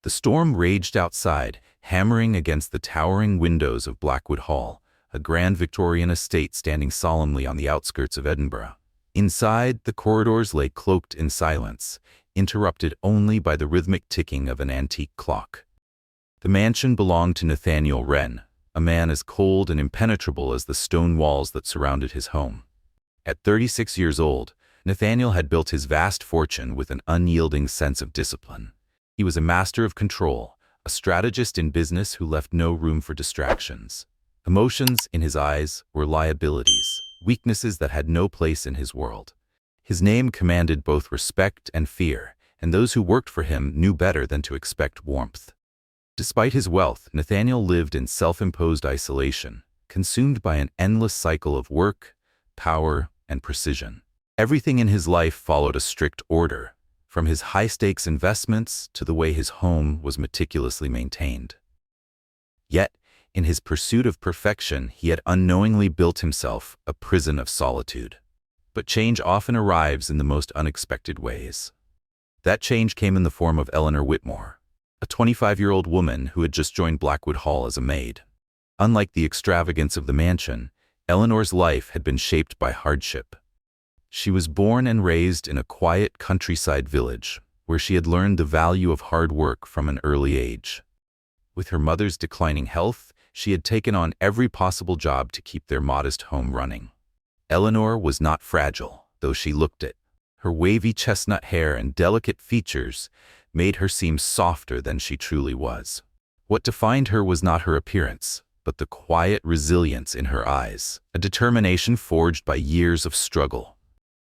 The storm raged outside, hammering against the towering windows of Blackwood Hall, a grand Victorian estate standing solemnly on the outskirts of Edinburgh. Inside, the corridors lay cloaked in silence, interrupted only by the rhythmic ticking of an antique clock. The mansion belonged to Nathaniel Wren, a man as cold and impenetrable as the stone walls that surrounded his home. At 36 years old, Nathaniel had built his vast fortune with an unyielding sense of discipline. He was a master of control, a strategist in business who left no room for distractions. Emotions, in his eyes, were liabilities, weaknesses that had no place in his world. His name commanded both respect and fear, and those who worked for him knew better than to expect warmth. Despite his wealth, Nathaniel lived in self-imposed isolation, consumed by an endless cycle of work, power, and precision. Everything in his life followed a strict order, from his high-stakes investments to the way his home was meticulously maintained. Yet, in his pursuit of perfection, he had unknowingly built himself a prison of solitude. But change often arrives in the most unexpected ways. That change came in the form of Eleanor Whitmore, a 25-year-old woman who had just joined Blackwood Hall as a maid. Unlike the extravagance of the mansion, Eleanor's life had been shaped by hardship. She was born and raised in a quiet countryside village, where she had learned the value of hard work from an early age. With her mother's declining health, she had taken on every possible job to keep their modest home running. Eleanor was not fragile, though she looked it. Her wavy chestnut hair and delicate features made her seem softer than she truly was. What defined her was not her appearance, but the quiet resilience in her eyes, a determination forged by years of struggle.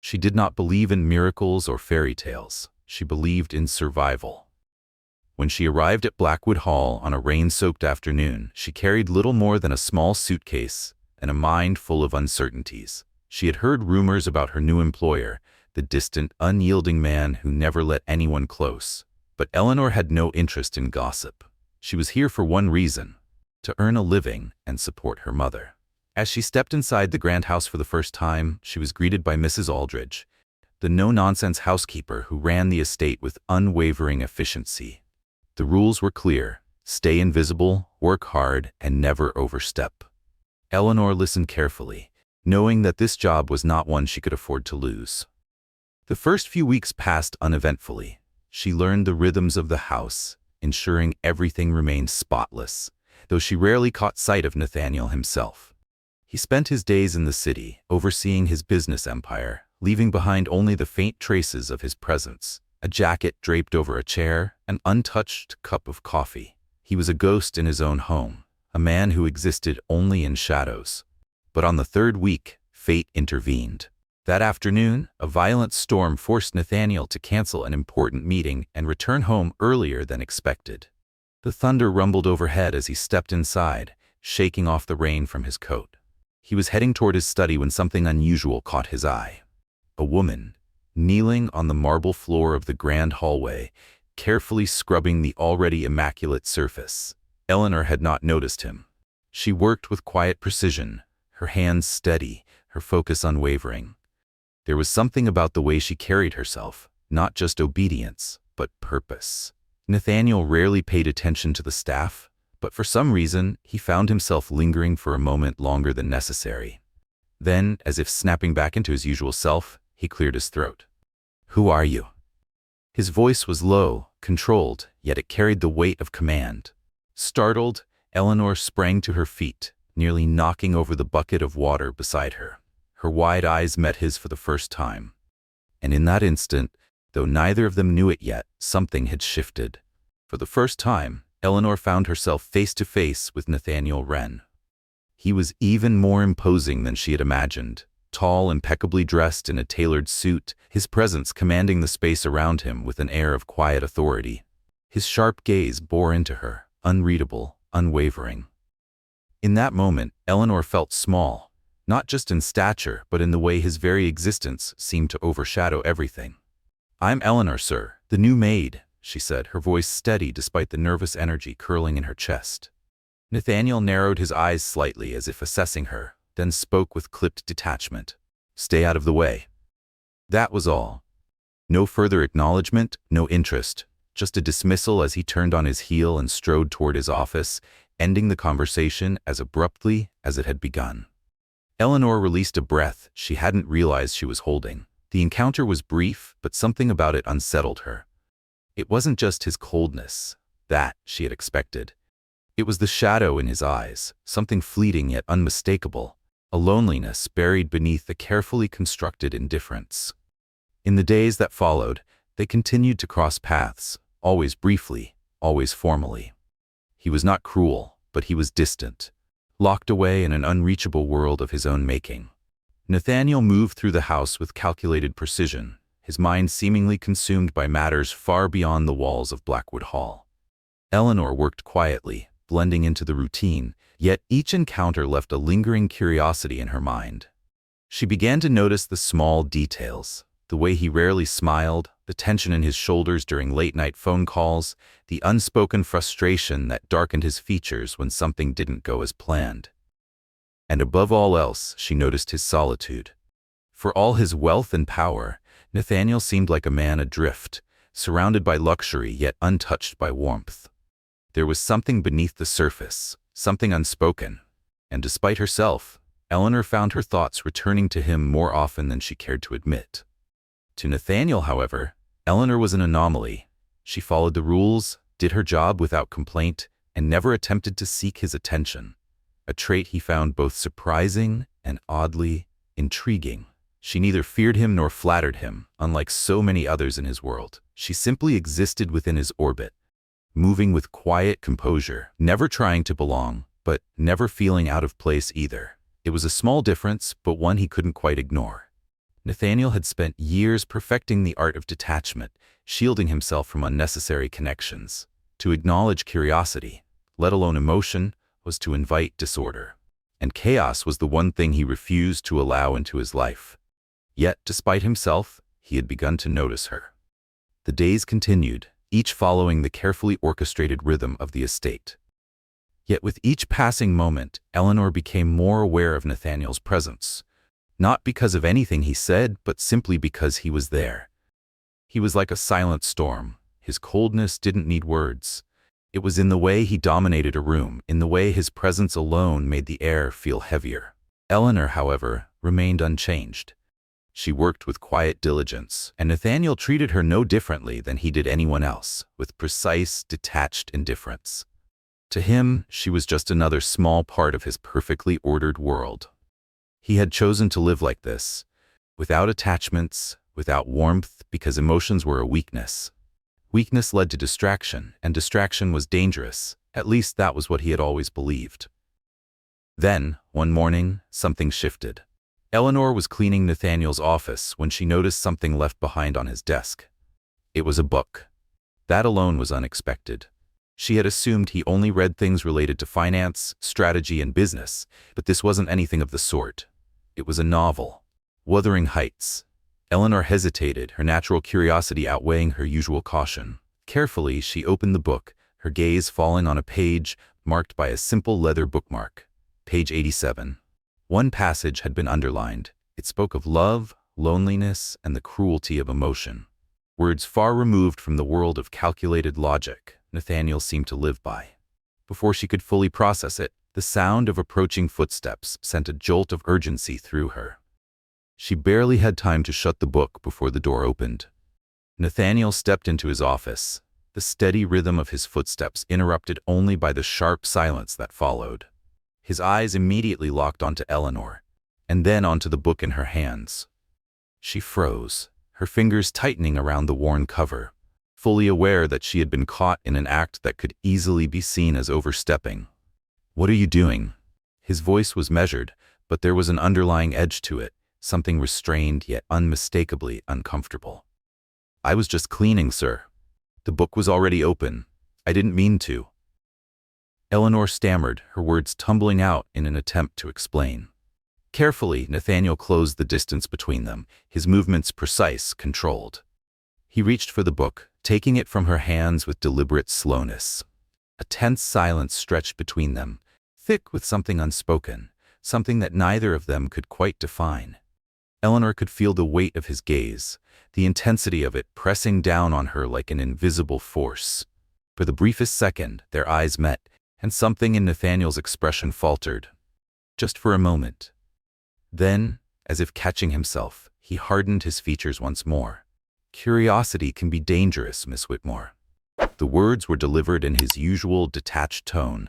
She did not believe in miracles or fairy tales. She believed in survival. When she arrived at Blackwood Hall on a rain-soaked afternoon, she carried little more than a small suitcase and a mind full of uncertainties. She had heard rumors about her new employer, the distant, unyielding man who never let anyone close. But Eleanor had no interest in gossip. She was here for one reason: to earn a living and support her mother. As she stepped inside the grand house for the first time, she was greeted by Mrs. Aldridge, the no-nonsense housekeeper who ran the estate with unwavering efficiency. The rules were clear: stay invisible, work hard, and never overstep. Eleanor listened carefully, knowing that this job was not one she could afford to lose. The first few weeks passed uneventfully. She learned the rhythms of the house, ensuring everything remained spotless, though she rarely caught sight of Nathaniel himself. He spent his days in the city, overseeing his business empire, leaving behind only the faint traces of his presence: a jacket draped over a chair, an untouched cup of coffee. He was a ghost in his own home, a man who existed only in shadows. But on the third week, fate intervened. That afternoon, a violent storm forced Nathaniel to cancel an important meeting and return home earlier than expected. The thunder rumbled overhead as he stepped inside, shaking off the rain from his coat. He was heading toward his study when something unusual caught his eye. A woman, kneeling on the marble floor of the grand hallway, carefully scrubbing the already immaculate surface. Eleanor had not noticed him. She worked with quiet precision, her hands steady, her focus unwavering. There was something about the way she carried herself, not just obedience, but purpose. Nathaniel rarely paid attention to the staff, but for some reason, he found himself lingering for a moment longer than necessary. Then, as if snapping back into his usual self, he cleared his throat. "Who are you?" His voice was low, controlled, yet it carried the weight of command. Startled, Eleanor sprang to her feet, nearly knocking over the bucket of water beside her. Her wide eyes met his for the first time. And in that instant, though neither of them knew it yet, something had shifted. For the first time, Eleanor found herself face to face with Nathaniel Wren. He was even more imposing than she had imagined. Tall, impeccably dressed in a tailored suit, his presence commanding the space around him with an air of quiet authority. His sharp gaze bore into her, unreadable, unwavering. In that moment, Eleanor felt small, not just in stature, but in the way his very existence seemed to overshadow everything. "I'm Eleanor, sir, the new maid," she said, her voice steady despite the nervous energy curling in her chest. Nathaniel narrowed his eyes slightly as if assessing her, then spoke with clipped detachment. "Stay out of the way." That was all. No further acknowledgement, no interest, just a dismissal as he turned on his heel and strode toward his office, ending the conversation as abruptly as it had begun. Eleanor released a breath she hadn't realized she was holding. The encounter was brief, but something about it unsettled her. It wasn't just his coldness, that she had expected. It was the shadow in his eyes, something fleeting yet unmistakable, a loneliness buried beneath a carefully constructed indifference. In the days that followed, they continued to cross paths, always briefly, always formally. He was not cruel, but he was distant, locked away in an unreachable world of his own making. Nathaniel moved through the house with calculated precision, his mind seemingly consumed by matters far beyond the walls of Blackwood Hall. Eleanor worked quietly, blending into the routine, yet each encounter left a lingering curiosity in her mind. She began to notice the small details, the way he rarely smiled, the tension in his shoulders during late-night phone calls, the unspoken frustration that darkened his features when something didn't go as planned. And above all else, she noticed his solitude. For all his wealth and power, Nathaniel seemed like a man adrift, surrounded by luxury yet untouched by warmth. There was something beneath the surface, something unspoken, and despite herself, Eleanor found her thoughts returning to him more often than she cared to admit. To Nathaniel, however, Eleanor was an anomaly. She followed the rules, did her job without complaint, and never attempted to seek his attention, a trait he found both surprising and oddly intriguing. She neither feared him nor flattered him, unlike so many others in his world. She simply existed within his orbit, moving with quiet composure, never trying to belong, but never feeling out of place either. It was a small difference, but one he couldn't quite ignore. Nathaniel had spent years perfecting the art of detachment, shielding himself from unnecessary connections. To acknowledge curiosity, let alone emotion, was to invite disorder. And chaos was the one thing he refused to allow into his life. Yet, despite himself, he had begun to notice her. The days continued, each following the carefully orchestrated rhythm of the estate. Yet with each passing moment, Eleanor became more aware of Nathaniel's presence. Not because of anything he said, but simply because he was there. He was like a silent storm. His coldness didn't need words. It was in the way he dominated a room, in the way his presence alone made the air feel heavier. Eleanor, however, remained unchanged. She worked with quiet diligence, and Nathaniel treated her no differently than he did anyone else, with precise, detached indifference. To him, she was just another small part of his perfectly ordered world. He had chosen to live like this, without attachments, without warmth, because emotions were a weakness. Weakness led to distraction, and distraction was dangerous. At least that was what he had always believed. Then, one morning, something shifted. Eleanor was cleaning Nathaniel's office when she noticed something left behind on his desk. It was a book. That alone was unexpected. She had assumed he only read things related to finance, strategy, and business, but this wasn't anything of the sort. It was a novel. Wuthering Heights. Eleanor hesitated, her natural curiosity outweighing her usual caution. Carefully, she opened the book, her gaze falling on a page marked by a simple leather bookmark. Page 87. One passage had been underlined. It spoke of love, loneliness, and the cruelty of emotion. Words far removed from the world of calculated logic Nathaniel seemed to live by. Before she could fully process it, the sound of approaching footsteps sent a jolt of urgency through her. She barely had time to shut the book before the door opened. Nathaniel stepped into his office, the steady rhythm of his footsteps interrupted only by the sharp silence that followed. His eyes immediately locked onto Eleanor, and then onto the book in her hands. She froze, her fingers tightening around the worn cover, fully aware that she had been caught in an act that could easily be seen as overstepping. "What are you doing?" His voice was measured, but there was an underlying edge to it, something restrained yet unmistakably uncomfortable. "I was just cleaning, sir. The book was already open. I didn't mean to." Eleanor stammered, her words tumbling out in an attempt to explain. Carefully, Nathaniel closed the distance between them, his movements precise, controlled. He reached for the book, taking it from her hands with deliberate slowness. A tense silence stretched between them, thick with something unspoken, something that neither of them could quite define. Eleanor could feel the weight of his gaze, the intensity of it pressing down on her like an invisible force. For the briefest second, their eyes met, and something in Nathaniel's expression faltered. Just for a moment. Then, as if catching himself, he hardened his features once more. "Curiosity can be dangerous, Miss Whitmore." The words were delivered in his usual detached tone,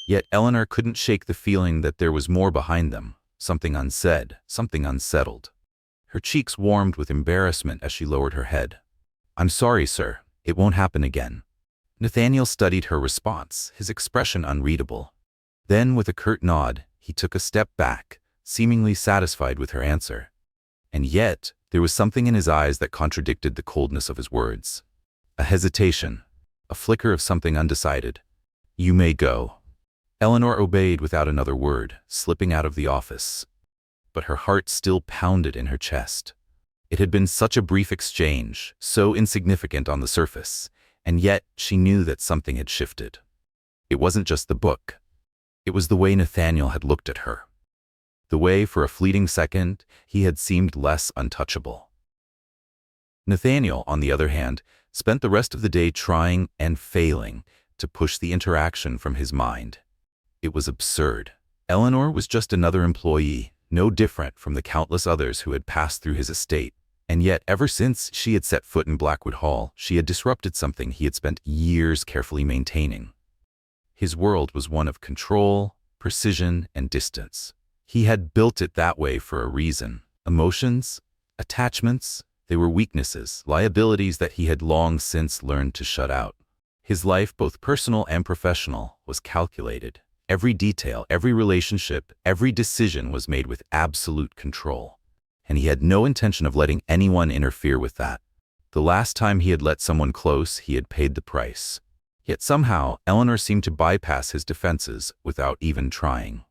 yet Eleanor couldn't shake the feeling that there was more behind them, something unsaid, something unsettled. Her cheeks warmed with embarrassment as she lowered her head. "I'm sorry, sir. It won't happen again." Nathaniel studied her response, his expression unreadable. Then, with a curt nod, he took a step back, seemingly satisfied with her answer. And yet, there was something in his eyes that contradicted the coldness of his words. A hesitation, a flicker of something undecided. "You may go." Eleanor obeyed without another word, slipping out of the office. But her heart still pounded in her chest. It had been such a brief exchange, so insignificant on the surface, and yet she knew that something had shifted. It wasn't just the book. It was the way Nathaniel had looked at her. The way, for a fleeting second, he had seemed less untouchable. Nathaniel, on the other hand, spent the rest of the day trying and failing to push the interaction from his mind. It was absurd. Eleanor was just another employee, no different from the countless others who had passed through his estate. And yet, ever since she had set foot in Blackwood Hall, she had disrupted something he had spent years carefully maintaining. His world was one of control, precision, and distance. He had built it that way for a reason. Emotions, attachments, they were weaknesses, liabilities that he had long since learned to shut out. His life, both personal and professional, was calculated. Every detail, every relationship, every decision was made with absolute control. And he had no intention of letting anyone interfere with that. The last time he had let someone close, he had paid the price. Yet somehow, Eleanor seemed to bypass his defenses without even trying.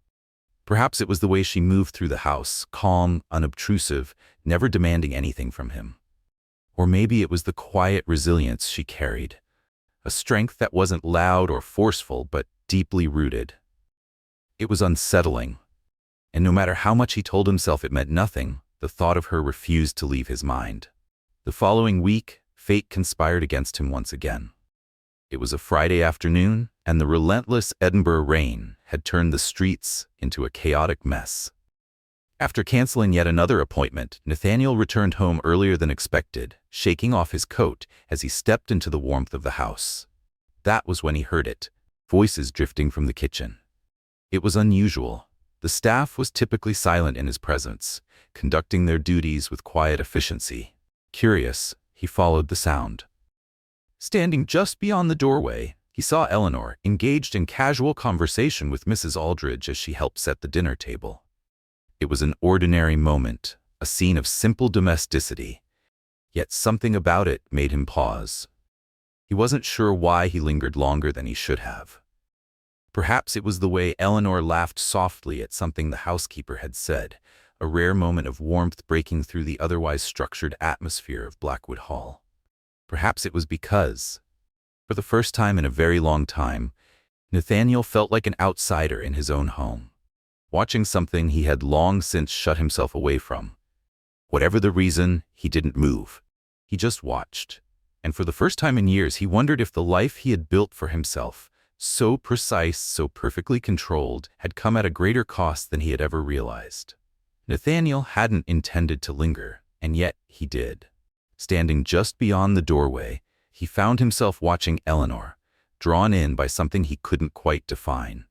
Perhaps it was the way she moved through the house, calm, unobtrusive, never demanding anything from him. Or maybe it was the quiet resilience she carried, a strength that wasn't loud or forceful but deeply rooted. It was unsettling, and no matter how much he told himself it meant nothing, the thought of her refused to leave his mind. The following week, fate conspired against him once again. It was a Friday afternoon, and the relentless Edinburgh rain had turned the streets into a chaotic mess. After canceling yet another appointment, Nathaniel returned home earlier than expected, shaking off his coat as he stepped into the warmth of the house. That was when he heard it, voices drifting from the kitchen. It was unusual. The staff was typically silent in his presence, conducting their duties with quiet efficiency. Curious, he followed the sound. Standing just beyond the doorway, he saw Eleanor engaged in casual conversation with Mrs. Aldridge as she helped set the dinner table. It was an ordinary moment, a scene of simple domesticity, yet something about it made him pause. He wasn't sure why he lingered longer than he should have. Perhaps it was the way Eleanor laughed softly at something the housekeeper had said, a rare moment of warmth breaking through the otherwise structured atmosphere of Blackwood Hall. Perhaps it was because, for the first time in a very long time, Nathaniel felt like an outsider in his own home, watching something he had long since shut himself away from. Whatever the reason, he didn't move. He just watched. And for the first time in years, he wondered if the life he had built for himself, so precise, so perfectly controlled, had come at a greater cost than he had ever realized. Nathaniel hadn't intended to linger, and yet he did. Standing just beyond the doorway, he found himself watching Eleanor, drawn in by something he couldn't quite define.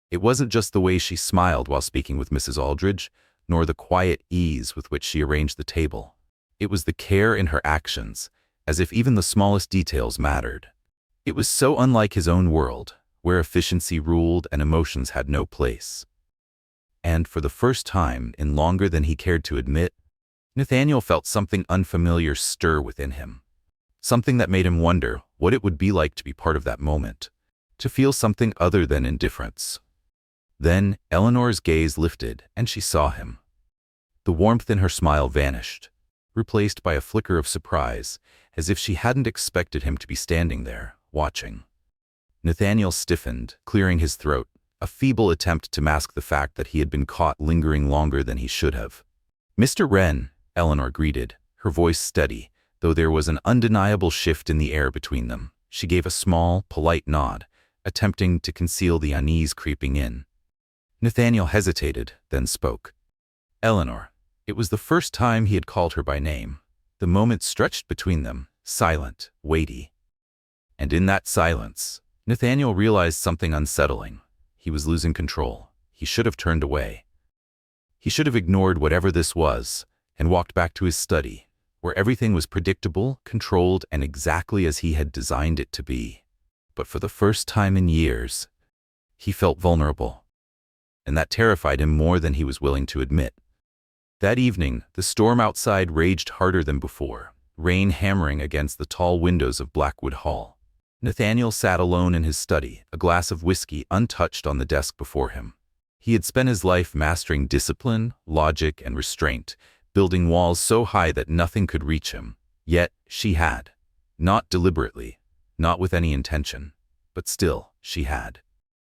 It wasn't just the way she smiled while speaking with Mrs. Aldridge, nor the quiet ease with which she arranged the table. It was the care in her actions, as if even the smallest details mattered. It was so unlike his own world, where efficiency ruled and emotions had no place. And for the first time in longer than he cared to admit, Nathaniel felt something unfamiliar stir within him. Something that made him wonder what it would be like to be part of that moment, to feel something other than indifference. Then Eleanor's gaze lifted and she saw him. The warmth in her smile vanished, replaced by a flicker of surprise, as if she hadn't expected him to be standing there, watching. Nathaniel stiffened, clearing his throat, a feeble attempt to mask the fact that he had been caught lingering longer than he should have. "Mr. Wren," Eleanor greeted, her voice steady, though there was an undeniable shift in the air between them. She gave a small, polite nod, attempting to conceal the unease creeping in. Nathaniel hesitated, then spoke. "Eleanor." It was the first time he had called her by name. The moment stretched between them, silent, weighty. And in that silence, Nathaniel realized something unsettling. He was losing control. He should have turned away. He should have ignored whatever this was and walked back to his study, where everything was predictable, controlled, and exactly as he had designed it to be. But for the first time in years, he felt vulnerable. And that terrified him more than he was willing to admit. That evening, the storm outside raged harder than before, rain hammering against the tall windows of Blackwood Hall. Nathaniel sat alone in his study, a glass of whiskey untouched on the desk before him. He had spent his life mastering discipline, logic, and restraint, building walls so high that nothing could reach him. Yet, she had. Not deliberately, not with any intention, but still, she had.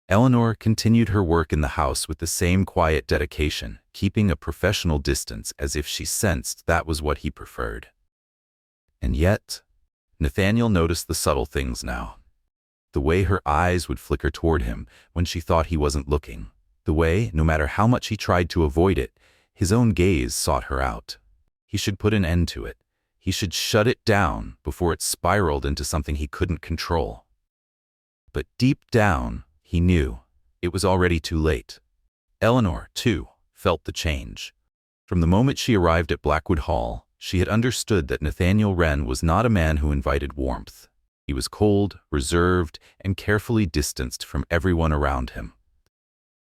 Eleanor continued her work in the house with the same quiet dedication, keeping a professional distance as if she sensed that was what he preferred. And yet, Nathaniel noticed the subtle things now. The way her eyes would flicker toward him when she thought he wasn't looking. The way, no matter how much he tried to avoid it, his own gaze sought her out. He should put an end to it. He should shut it down before it spiraled into something he couldn't control. But deep down, he knew it was already too late. Eleanor, too, felt the change. From the moment she arrived at Blackwood Hall, she had understood that Nathaniel Wren was not a man who invited warmth. He was cold, reserved, and carefully distanced from everyone around him.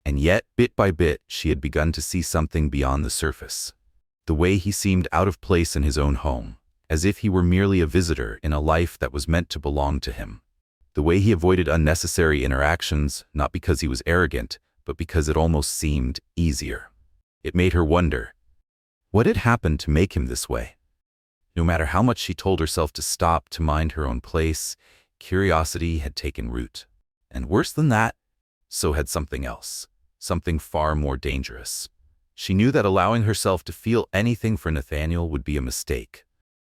And yet, bit by bit, she had begun to see something beyond the surface. The way he seemed out of place in his own home, as if he were merely a visitor in a life that was meant to belong to him. The way he avoided unnecessary interactions, not because he was arrogant, but because it almost seemed easier. It made her wonder, what had happened to make him this way? No matter how much she told herself to stop, to mind her own place, curiosity had taken root. And worse than that, so had something else. Something far more dangerous. She knew that allowing herself to feel anything for Nathaniel would be a mistake.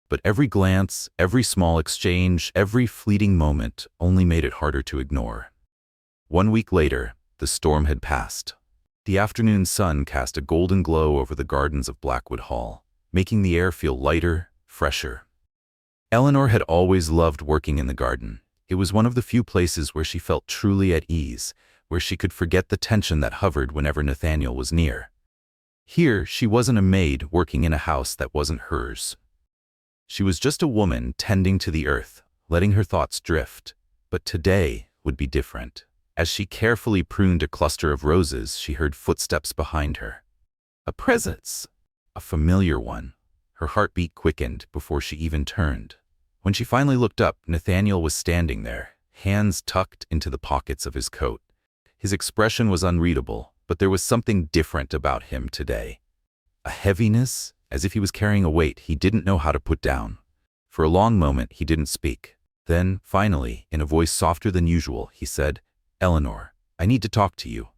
But every glance, every small exchange, every fleeting moment only made it harder to ignore. 1 week later, the storm had passed. The afternoon sun cast a golden glow over the gardens of Blackwood Hall, making the air feel lighter, fresher. Eleanor had always loved working in the garden. It was one of the few places where she felt truly at ease, where she could forget the tension that hovered whenever Nathaniel was near. Here, she wasn't a maid working in a house that wasn't hers. She was just a woman tending to the earth, letting her thoughts drift. But today would be different. As she carefully pruned a cluster of roses, she heard footsteps behind her. A presence, a familiar one. Her heartbeat quickened before she even turned. When she finally looked up, Nathaniel was standing there, hands tucked into the pockets of his coat. His expression was unreadable, but there was something different about him today. A heaviness, as if he was carrying a weight he didn't know how to put down. For a long moment, he didn't speak. Then, finally, in a voice softer than usual, he said, "Eleanor, I need to talk to you."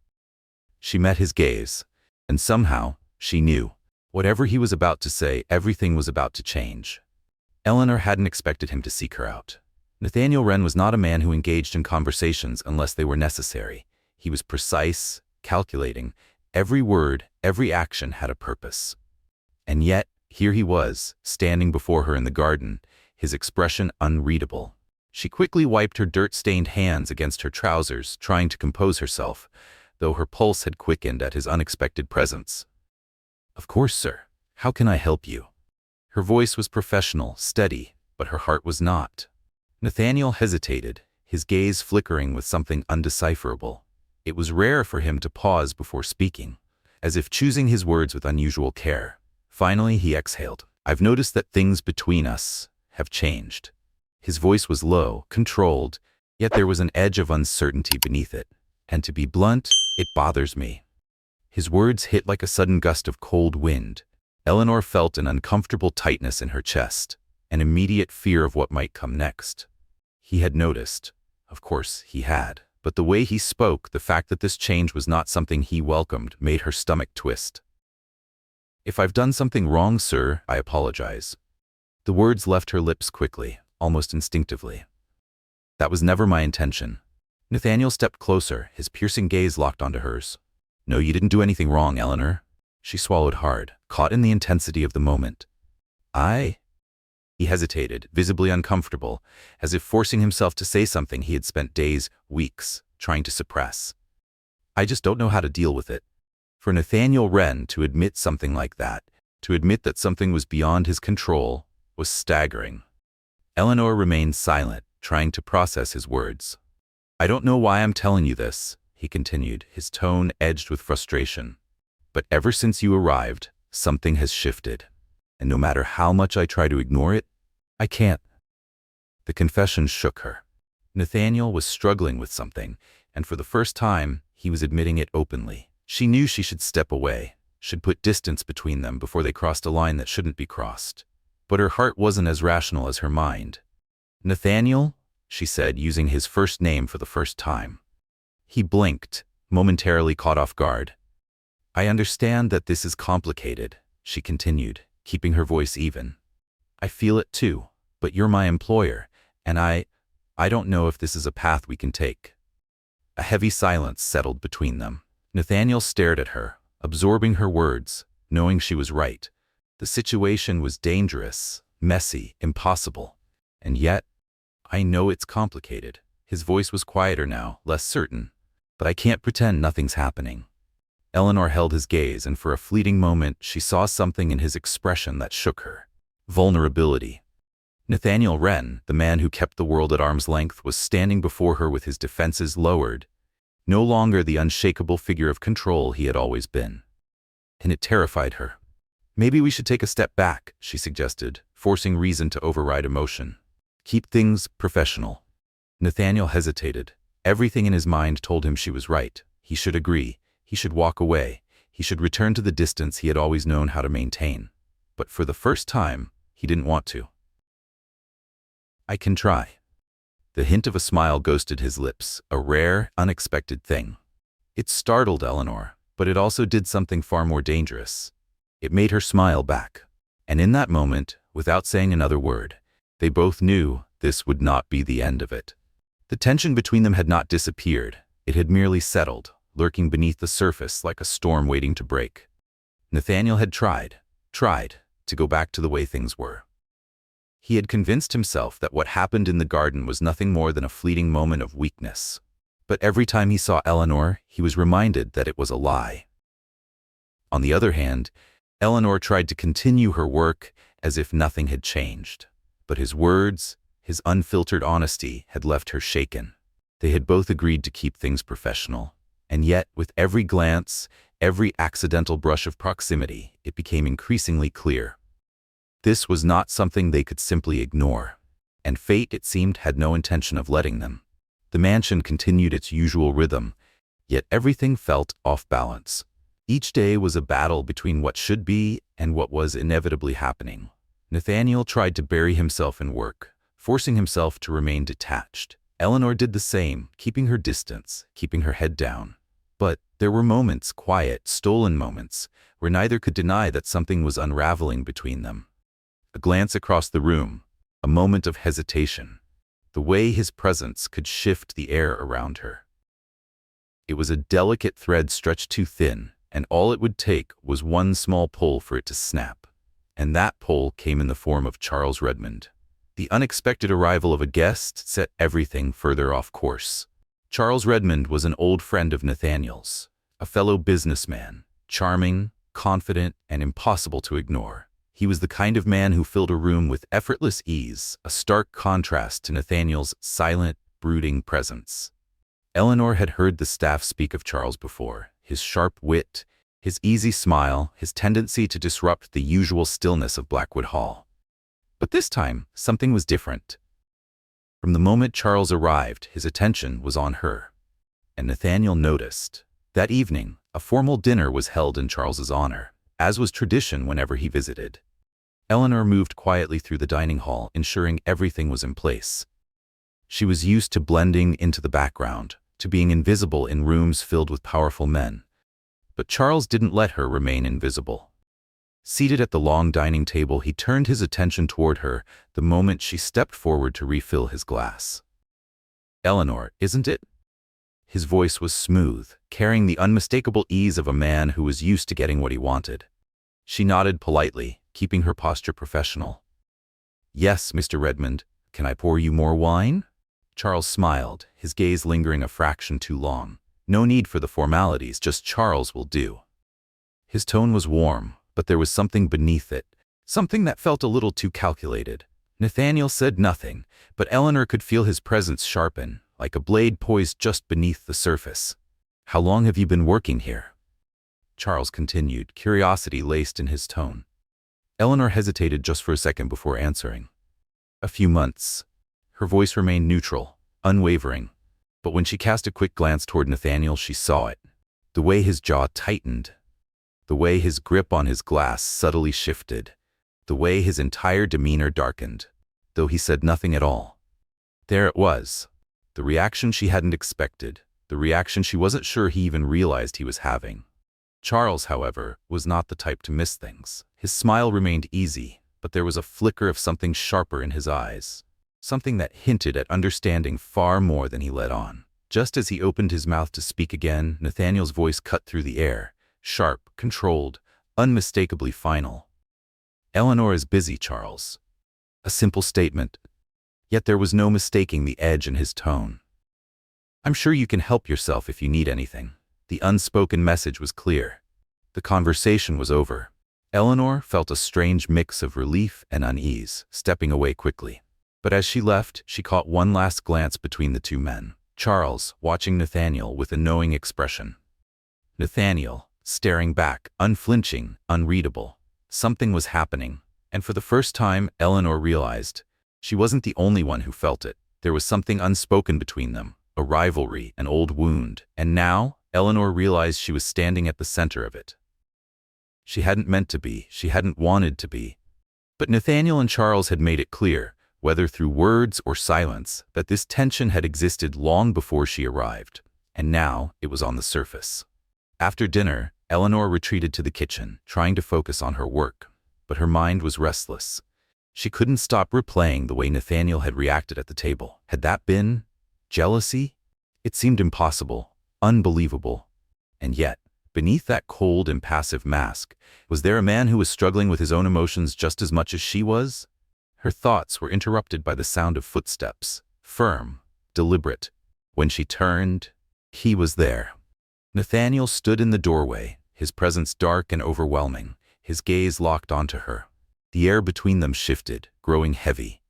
She met his gaze, and somehow, she knew. Whatever he was about to say, everything was about to change. Eleanor hadn't expected him to seek her out. Nathaniel Wren was not a man who engaged in conversations unless they were necessary. He was precise, calculating. Every word, every action had a purpose. And yet, here he was, standing before her in the garden, his expression unreadable. She quickly wiped her dirt-stained hands against her trousers, trying to compose herself, though her pulse had quickened at his unexpected presence. "Of course, sir. How can I help you?" Her voice was professional, steady, but her heart was not. Nathaniel hesitated, his gaze flickering with something undecipherable. It was rare for him to pause before speaking, as if choosing his words with unusual care. Finally, he exhaled. "I've noticed that things between us have changed." His voice was low, controlled, yet there was an edge of uncertainty beneath it. "And to be blunt, it bothers me." His words hit like a sudden gust of cold wind. Eleanor felt an uncomfortable tightness in her chest, an immediate fear of what might come next. He had noticed. Of course, he had. But the way he spoke, the fact that this change was not something he welcomed, made her stomach twist. "If I've done something wrong, sir, I apologize." The words left her lips quickly, almost instinctively. "That was never my intention." Nathaniel stepped closer, his piercing gaze locked onto hers. "No, you didn't do anything wrong, Eleanor." She swallowed hard, caught in the intensity of the moment. "I?" He hesitated, visibly uncomfortable, as if forcing himself to say something he had spent days, weeks, trying to suppress. "I just don't know how to deal with it." For Nathaniel Wren to admit something like that, to admit that something was beyond his control, was staggering. Eleanor remained silent, trying to process his words. "I don't know why I'm telling you this," he continued, his tone edged with frustration. "But ever since you arrived, something has shifted. And no matter how much I try to ignore it, I can't." The confession shook her. Nathaniel was struggling with something, and for the first time, he was admitting it openly. She knew she should step away, should put distance between them before they crossed a line that shouldn't be crossed. But her heart wasn't as rational as her mind. "Nathaniel?" she said, using his first name for the first time. He blinked, momentarily caught off guard. "I understand that this is complicated," she continued, keeping her voice even. "I feel it too, but you're my employer, and I don't know if this is a path we can take." A heavy silence settled between them. Nathaniel stared at her, absorbing her words, knowing she was right. The situation was dangerous, messy, impossible. And yet, "I know it's complicated." His voice was quieter now, less certain. "But I can't pretend nothing's happening." Eleanor held his gaze, and for a fleeting moment she saw something in his expression that shook her. Vulnerability. Nathaniel Wren, the man who kept the world at arm's length, was standing before her with his defenses lowered, no longer the unshakable figure of control he had always been. And it terrified her. "Maybe we should take a step back," she suggested, forcing reason to override emotion. "Keep things professional." Nathaniel hesitated. Everything in his mind told him she was right. He should agree. He should walk away. He should return to the distance he had always known how to maintain. But for the first time, he didn't want to. "I can try." The hint of a smile ghosted his lips, a rare, unexpected thing. It startled Eleanor, but it also did something far more dangerous. It made her smile back. And in that moment, without saying another word, they both knew this would not be the end of it. The tension between them had not disappeared. It had merely settled, lurking beneath the surface like a storm waiting to break. Nathaniel had tried to go back to the way things were. He had convinced himself that what happened in the garden was nothing more than a fleeting moment of weakness. But every time he saw Eleanor, he was reminded that it was a lie. On the other hand, Eleanor tried to continue her work as if nothing had changed. But his words, his unfiltered honesty, had left her shaken. They had both agreed to keep things professional. And yet, with every glance, every accidental brush of proximity, it became increasingly clear. This was not something they could simply ignore. And fate, it seemed, had no intention of letting them. The mansion continued its usual rhythm, yet everything felt off balance. Each day was a battle between what should be and what was inevitably happening. Nathaniel tried to bury himself in work, forcing himself to remain detached. Eleanor did the same, keeping her distance, keeping her head down. But there were moments, quiet, stolen moments, where neither could deny that something was unraveling between them. A glance across the room, a moment of hesitation, the way his presence could shift the air around her. It was a delicate thread stretched too thin, and all it would take was one small pull for it to snap. And that pull came in the form of Charles Redmond. The unexpected arrival of a guest set everything further off course. Charles Redmond was an old friend of Nathaniel's, a fellow businessman, charming, confident, and impossible to ignore. He was the kind of man who filled a room with effortless ease, a stark contrast to Nathaniel's silent, brooding presence. Eleanor had heard the staff speak of Charles before, his sharp wit, his easy smile, his tendency to disrupt the usual stillness of Blackwood Hall. But this time, something was different. From the moment Charles arrived, his attention was on her. And Nathaniel noticed. That evening, a formal dinner was held in Charles's honor, as was tradition whenever he visited. Eleanor moved quietly through the dining hall, ensuring everything was in place. She was used to blending into the background, to being invisible in rooms filled with powerful men. But Charles didn't let her remain invisible. Seated at the long dining table, he turned his attention toward her the moment she stepped forward to refill his glass. "Eleanor, isn't it?" His voice was smooth, carrying the unmistakable ease of a man who was used to getting what he wanted. She nodded politely, keeping her posture professional. "Yes, Mr. Redmond. Can I pour you more wine?" Charles smiled, his gaze lingering a fraction too long. "No need for the formalities, just Charles will do." His tone was warm, but there was something beneath it, something that felt a little too calculated. Nathaniel said nothing, but Eleanor could feel his presence sharpen, like a blade poised just beneath the surface. "How long have you been working here?" Charles continued, curiosity laced in his tone. Eleanor hesitated just for a second before answering. "A few months." Her voice remained neutral, unwavering, but when she cast a quick glance toward Nathaniel, she saw it. The way his jaw tightened, the way his grip on his glass subtly shifted, the way his entire demeanor darkened, though he said nothing at all. There it was, the reaction she hadn't expected, the reaction she wasn't sure he even realized he was having. Charles, however, was not the type to miss things. His smile remained easy, but there was a flicker of something sharper in his eyes, something that hinted at understanding far more than he let on. Just as he opened his mouth to speak again, Nathaniel's voice cut through the air, sharp, controlled, unmistakably final. "Eleanor is busy, Charles." A simple statement, yet there was no mistaking the edge in his tone. "I'm sure you can help yourself if you need anything." The unspoken message was clear. The conversation was over. Eleanor felt a strange mix of relief and unease, stepping away quickly. But as she left, she caught one last glance between the two men. Charles, watching Nathaniel with a knowing expression. Nathaniel, staring back, unflinching, unreadable. Something was happening, and for the first time, Eleanor realized she wasn't the only one who felt it. There was something unspoken between them, a rivalry, an old wound, and now, Eleanor realized she was standing at the center of it. She hadn't meant to be, she hadn't wanted to be. But Nathaniel and Charles had made it clear, whether through words or silence, that this tension had existed long before she arrived, and now it was on the surface. After dinner, Eleanor retreated to the kitchen, trying to focus on her work, but her mind was restless. She couldn't stop replaying the way Nathaniel had reacted at the table. Had that been jealousy? It seemed impossible, unbelievable. And yet, beneath that cold, impassive mask, was there a man who was struggling with his own emotions just as much as she was? Her thoughts were interrupted by the sound of footsteps, firm, deliberate. When she turned, he was there. Nathaniel stood in the doorway, his presence dark and overwhelming, his gaze locked onto her. The air between them shifted, growing heavy.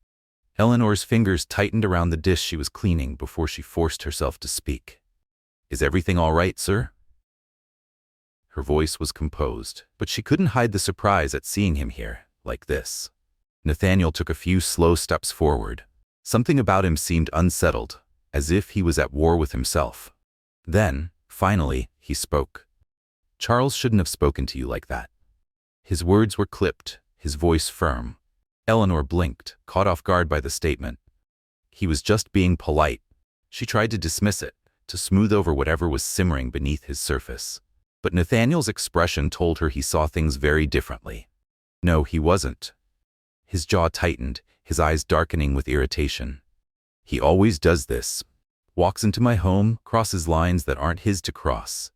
Eleanor's fingers tightened around the dish she was cleaning before she forced herself to speak. "Is everything all right, sir?" Her voice was composed, but she couldn't hide the surprise at seeing him here, like this. Nathaniel took a few slow steps forward. Something about him seemed unsettled, as if he was at war with himself. Then, finally, he spoke. "Charles shouldn't have spoken to you like that." His words were clipped, his voice firm. Eleanor blinked, caught off guard by the statement. He was just being polite. She tried to dismiss it, to smooth over whatever was simmering beneath his surface. But Nathaniel's expression told her he saw things very differently. No, he wasn't. His jaw tightened, his eyes darkening with irritation. "He always does this. Walks into my home, crosses lines that aren't his to cross."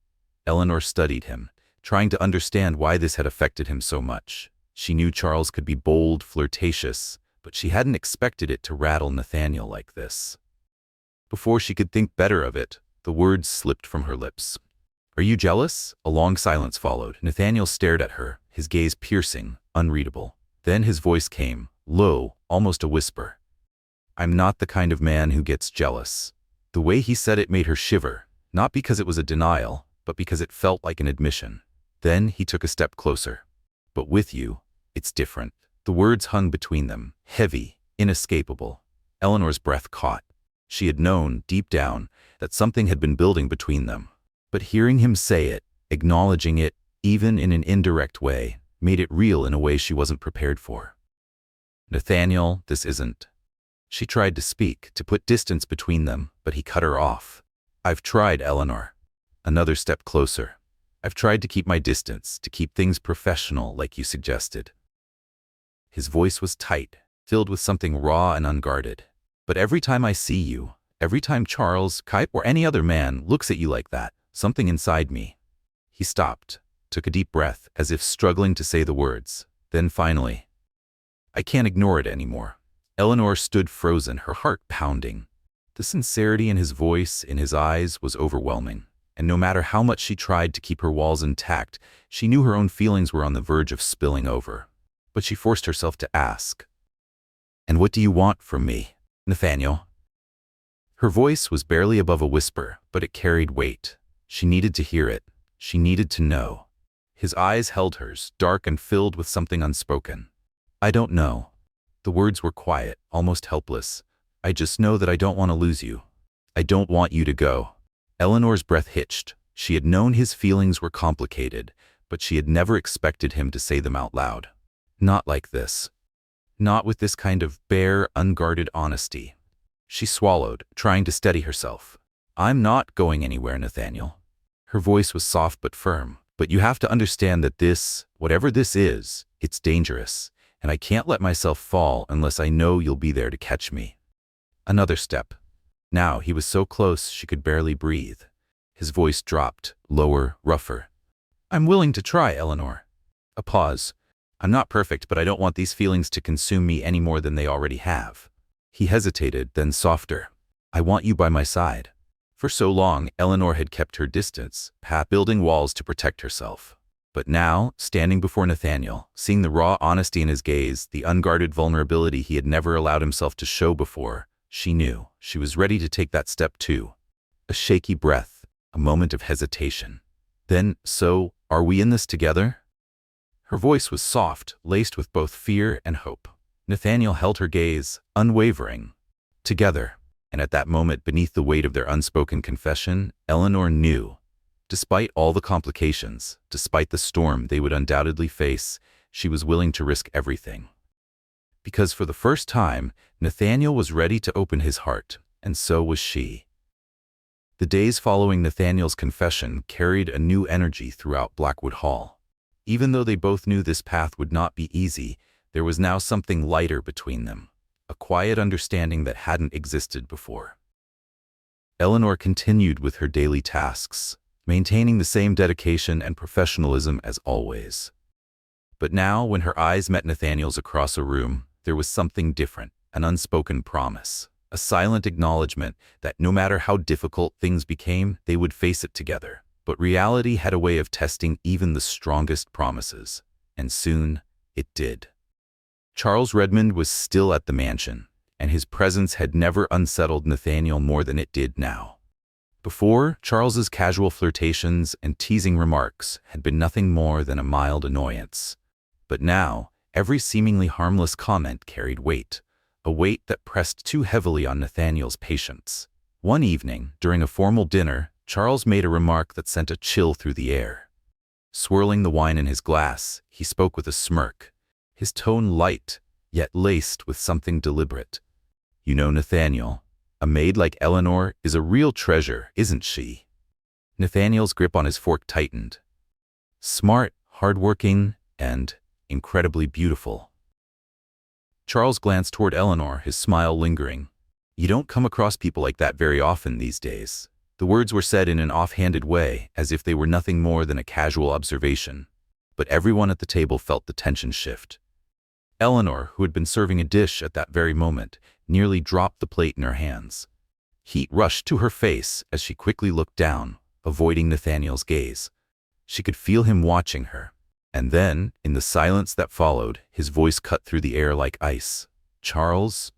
Eleanor studied him, trying to understand why this had affected him so much. She knew Charles could be bold, flirtatious, but she hadn't expected it to rattle Nathaniel like this. Before she could think better of it, the words slipped from her lips. "Are you jealous?" A long silence followed. Nathaniel stared at her, his gaze piercing, unreadable. Then his voice came, low, almost a whisper. "I'm not the kind of man who gets jealous." The way he said it made her shiver, not because it was a denial, but because it felt like an admission. Then he took a step closer. "But with you, it's different." The words hung between them, heavy, inescapable. Eleanor's breath caught. She had known, deep down, that something had been building between them. But hearing him say it, acknowledging it, even in an indirect way, made it real in a way she wasn't prepared for. "Nathaniel, this isn't." She tried to speak, to put distance between them, but he cut her off. "I've tried, Eleanor." Another step closer. I've tried to keep my distance, to keep things professional like you suggested." His voice was tight, filled with something raw and unguarded. "But every time I see you, every time Charles, Kai, or any other man looks at you like that, something inside me—" He stopped, took a deep breath, as if struggling to say the words. Then finally, "I can't ignore it anymore." Eleanor stood frozen, her heart pounding. The sincerity in his voice, in his eyes, was overwhelming. And no matter how much she tried to keep her walls intact, she knew her own feelings were on the verge of spilling over. But she forced herself to ask, "And what do you want from me, Nathaniel?" Her voice was barely above a whisper, but it carried weight. She needed to hear it. She needed to know. His eyes held hers, dark and filled with something unspoken. "I don't know." The words were quiet, almost helpless. "I just know that I don't want to lose you. I don't want you to go." Eleanor's breath hitched. She had known his feelings were complicated, but she had never expected him to say them out loud. Not like this. Not with this kind of bare, unguarded honesty. She swallowed, trying to steady herself. "I'm not going anywhere, Nathaniel." Her voice was soft but firm. "But you have to understand that this, whatever this is, it's dangerous, and I can't let myself fall unless I know you'll be there to catch me." Another step. Now he was so close she could barely breathe. His voice dropped, lower, rougher. "I'm willing to try, Eleanor." A pause. "I'm not perfect, but I don't want these feelings to consume me any more than they already have." He hesitated, then softer. "I want you by my side." For so long, Eleanor had kept her distance, building walls to protect herself. But now, standing before Nathaniel, seeing the raw honesty in his gaze, the unguarded vulnerability he had never allowed himself to show before, she knew she was ready to take that step too. A shaky breath, a moment of hesitation. Then, "So, are we in this together?" Her voice was soft, laced with both fear and hope. Nathaniel held her gaze, unwavering. Together. And at that moment, beneath the weight of their unspoken confession, Eleanor knew. Despite all the complications, despite the storm they would undoubtedly face, she was willing to risk everything. Because for the first time, Nathaniel was ready to open his heart, and so was she. The days following Nathaniel's confession carried a new energy throughout Blackwood Hall. Even though they both knew this path would not be easy, there was now something lighter between them. A quiet understanding that hadn't existed before. Eleanor continued with her daily tasks, maintaining the same dedication and professionalism as always. But now, when her eyes met Nathaniel's across a room, there was something different, an unspoken promise, a silent acknowledgement that no matter how difficult things became, they would face it together. But reality had a way of testing even the strongest promises, and soon it did. Charles Redmond was still at the mansion, and his presence had never unsettled Nathaniel more than it did now. Before, Charles's casual flirtations and teasing remarks had been nothing more than a mild annoyance. But now, every seemingly harmless comment carried weight, a weight that pressed too heavily on Nathaniel's patience. One evening, during a formal dinner, Charles made a remark that sent a chill through the air. Swirling the wine in his glass, he spoke with a smirk, his tone light, yet laced with something deliberate. "You know, Nathaniel, a maid like Eleanor is a real treasure, isn't she?" Nathaniel's grip on his fork tightened. "Smart, hardworking, and incredibly beautiful." Charles glanced toward Eleanor, his smile lingering. "You don't come across people like that very often these days." The words were said in an offhanded way, as if they were nothing more than a casual observation. But everyone at the table felt the tension shift. Eleanor, who had been serving a dish at that very moment, nearly dropped the plate in her hands. Heat rushed to her face as she quickly looked down, avoiding Nathaniel's gaze. She could feel him watching her. And then, in the silence that followed, his voice cut through the air like ice. "Charles?"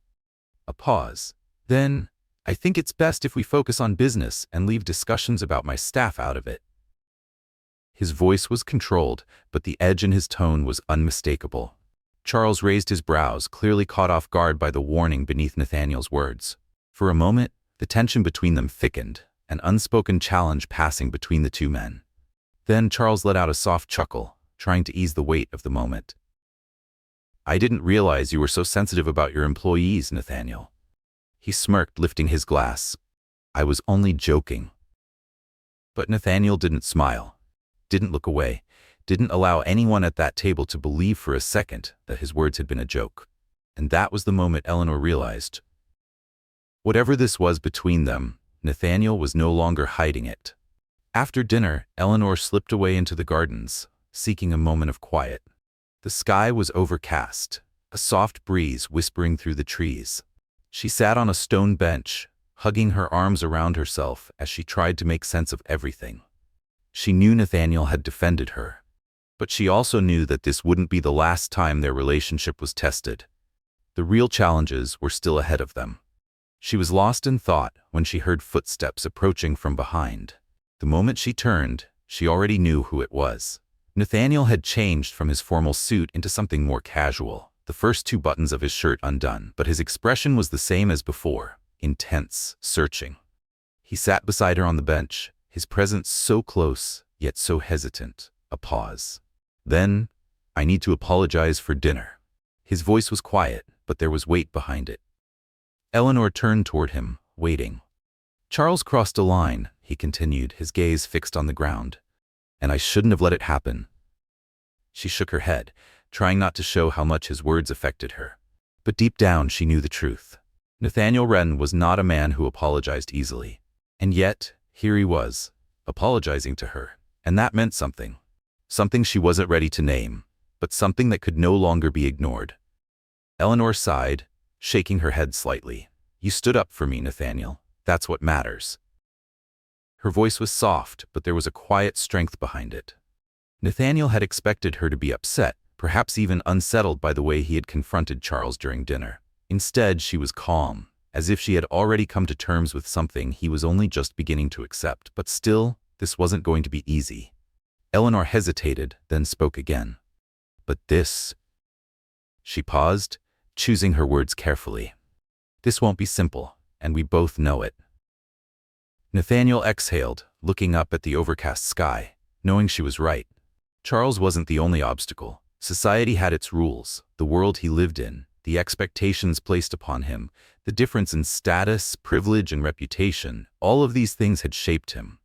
A pause. Then, "I think it's best if we focus on business and leave discussions about my staff out of it." His voice was controlled, but the edge in his tone was unmistakable. Charles raised his brows, clearly caught off guard by the warning beneath Nathaniel's words. For a moment, the tension between them thickened, an unspoken challenge passing between the two men. Then Charles let out a soft chuckle, trying to ease the weight of the moment. "I didn't realize you were so sensitive about your employees, Nathaniel." He smirked, lifting his glass. "I was only joking." But Nathaniel didn't smile. didn't look away, didn't allow anyone at that table to believe for a second that his words had been a joke. And that was the moment Eleanor realized. Whatever this was between them, Nathaniel was no longer hiding it. After dinner, Eleanor slipped away into the gardens, seeking a moment of quiet. The sky was overcast, a soft breeze whispering through the trees. She sat on a stone bench, hugging her arms around herself as she tried to make sense of everything. She knew Nathaniel had defended her, but she also knew that this wouldn't be the last time their relationship was tested. The real challenges were still ahead of them. She was lost in thought when she heard footsteps approaching from behind. The moment she turned, she already knew who it was. Nathaniel had changed from his formal suit into something more casual, the first 2 buttons of his shirt undone, but his expression was the same as before, intense, searching. He sat beside her on the bench, his presence so close, yet so hesitant. A pause. Then, "I need to apologize for dinner." His voice was quiet, but there was weight behind it. Eleanor turned toward him, waiting. "Charles crossed a line," he continued, his gaze fixed on the ground. "And I shouldn't have let it happen." She shook her head, trying not to show how much his words affected her. But deep down she knew the truth. Nathaniel Wren was not a man who apologized easily. And yet, here he was, apologizing to her. And that meant something. Something she wasn't ready to name, but something that could no longer be ignored. Eleanor sighed, shaking her head slightly. "You stood up for me, Nathaniel. That's what matters." Her voice was soft, but there was a quiet strength behind it. Nathaniel had expected her to be upset, perhaps even unsettled by the way he had confronted Charles during dinner. Instead, she was calm, as if she had already come to terms with something he was only just beginning to accept. But still, this wasn't going to be easy. Eleanor hesitated, then spoke again. "But this..." She paused, choosing her words carefully. "This won't be simple, and we both know it." Nathaniel exhaled, looking up at the overcast sky, knowing she was right. Charles wasn't the only obstacle. Society had its rules, the world he lived in, the expectations placed upon him, the difference in status, privilege, and reputation. All of these things had shaped him.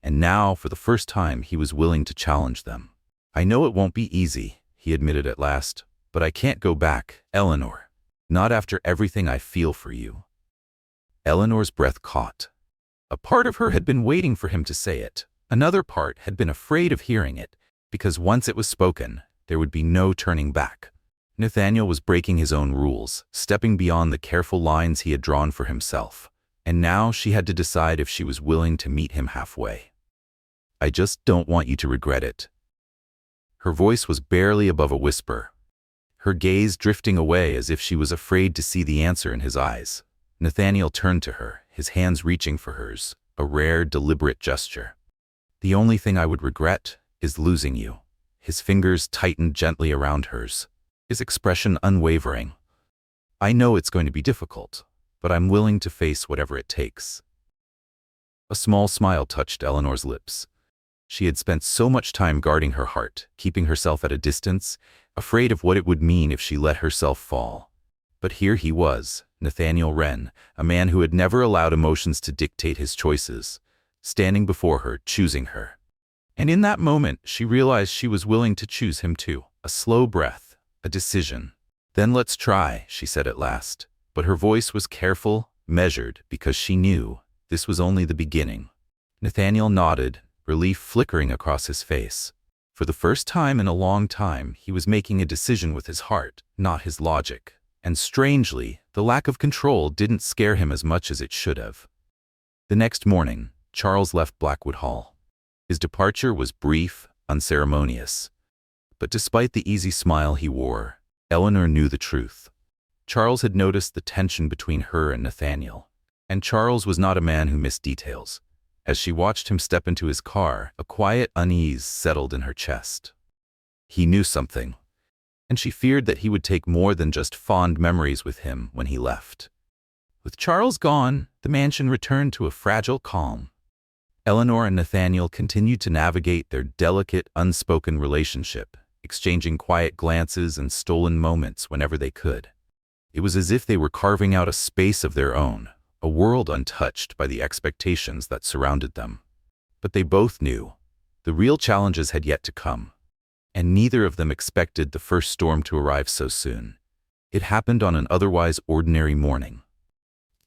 And now, for the first time, he was willing to challenge them. "I know it won't be easy," he admitted at last, "but I can't go back, Eleanor. Not after everything I feel for you." Eleanor's breath caught. A part of her had been waiting for him to say it. Another part had been afraid of hearing it, because once it was spoken, there would be no turning back. Nathaniel was breaking his own rules, stepping beyond the careful lines he had drawn for himself. And now she had to decide if she was willing to meet him halfway. "I just don't want you to regret it." Her voice was barely above a whisper, her gaze drifting away as if she was afraid to see the answer in his eyes. Nathaniel turned to her, his hands reaching for hers, a rare, deliberate gesture. "The only thing I would regret is losing you." His fingers tightened gently around hers, his expression unwavering. "I know it's going to be difficult, but I'm willing to face whatever it takes." A small smile touched Eleanor's lips. She had spent so much time guarding her heart, keeping herself at a distance, afraid of what it would mean if she let herself fall. But here he was, Nathaniel Wren, a man who had never allowed emotions to dictate his choices, standing before her, choosing her. And in that moment, she realized she was willing to choose him too. A slow breath, a decision. "Then let's try," she said at last. But her voice was careful, measured, because she knew this was only the beginning. Nathaniel nodded, relief flickering across his face. For the first time in a long time, he was making a decision with his heart, not his logic. And strangely, the lack of control didn't scare him as much as it should have. The next morning, Charles left Blackwood Hall. His departure was brief, unceremonious. But despite the easy smile he wore, Eleanor knew the truth. Charles had noticed the tension between her and Nathaniel. And Charles was not a man who missed details. As she watched him step into his car, a quiet unease settled in her chest. He knew something, and she feared that he would take more than just fond memories with him when he left. With Charles gone, the mansion returned to a fragile calm. Eleanor and Nathaniel continued to navigate their delicate, unspoken relationship, exchanging quiet glances and stolen moments whenever they could. It was as if they were carving out a space of their own, a world untouched by the expectations that surrounded them. But they both knew The real challenges had yet to come, and neither of them expected the first storm to arrive so soon. It happened on an otherwise ordinary morning.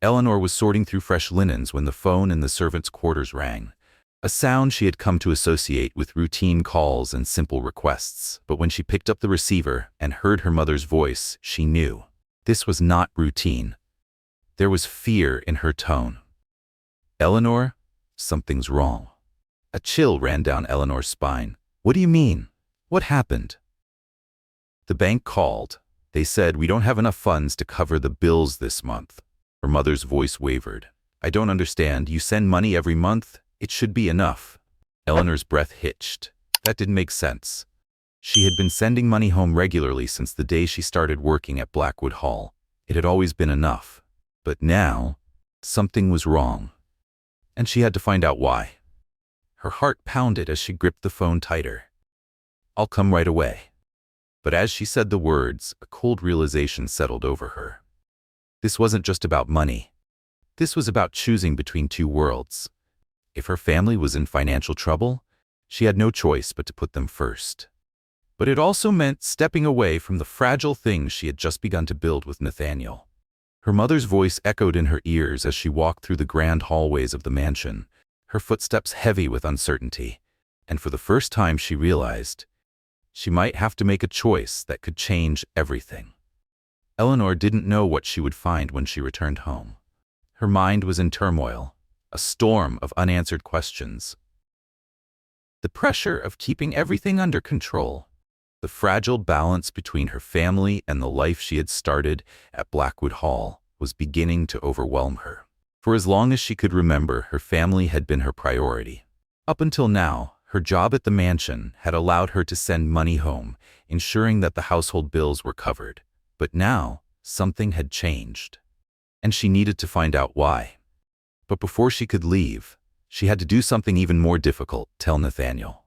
Eleanor was sorting through fresh linens when the phone in the servants' quarters rang, a sound she had come to associate with routine calls and simple requests. But when she picked up the receiver and heard her mother's voice, she knew this was not routine. There was fear in her tone. "Eleanor, something's wrong." A chill ran down Eleanor's spine. "What do you mean? What happened?" "The bank called. They said we don't have enough funds to cover the bills this month." Her mother's voice wavered. "I don't understand. You send money every month. It should be enough." Eleanor's breath hitched. That didn't make sense. She had been sending money home regularly since the day she started working at Blackwood Hall. It had always been enough. But now, something was wrong. And she had to find out why. Her heart pounded as she gripped the phone tighter. "I'll come right away." But as she said the words, a cold realization settled over her. This wasn't just about money. This was about choosing between two worlds. If her family was in financial trouble, she had no choice but to put them first. But it also meant stepping away from the fragile things she had just begun to build with Nathaniel. Her mother's voice echoed in her ears as she walked through the grand hallways of the mansion, her footsteps heavy with uncertainty, and for the first time she realized she might have to make a choice that could change everything. Eleanor didn't know what she would find when she returned home. Her mind was in turmoil, a storm of unanswered questions. The pressure of keeping everything under control, the fragile balance between her family and the life she had started at Blackwood Hall was beginning to overwhelm her. For as long as she could remember, her family had been her priority. Up until now, her job at the mansion had allowed her to send money home, ensuring that the household bills were covered. But now, something had changed, and she needed to find out why. But before she could leave, she had to do something even more difficult: tell Nathaniel.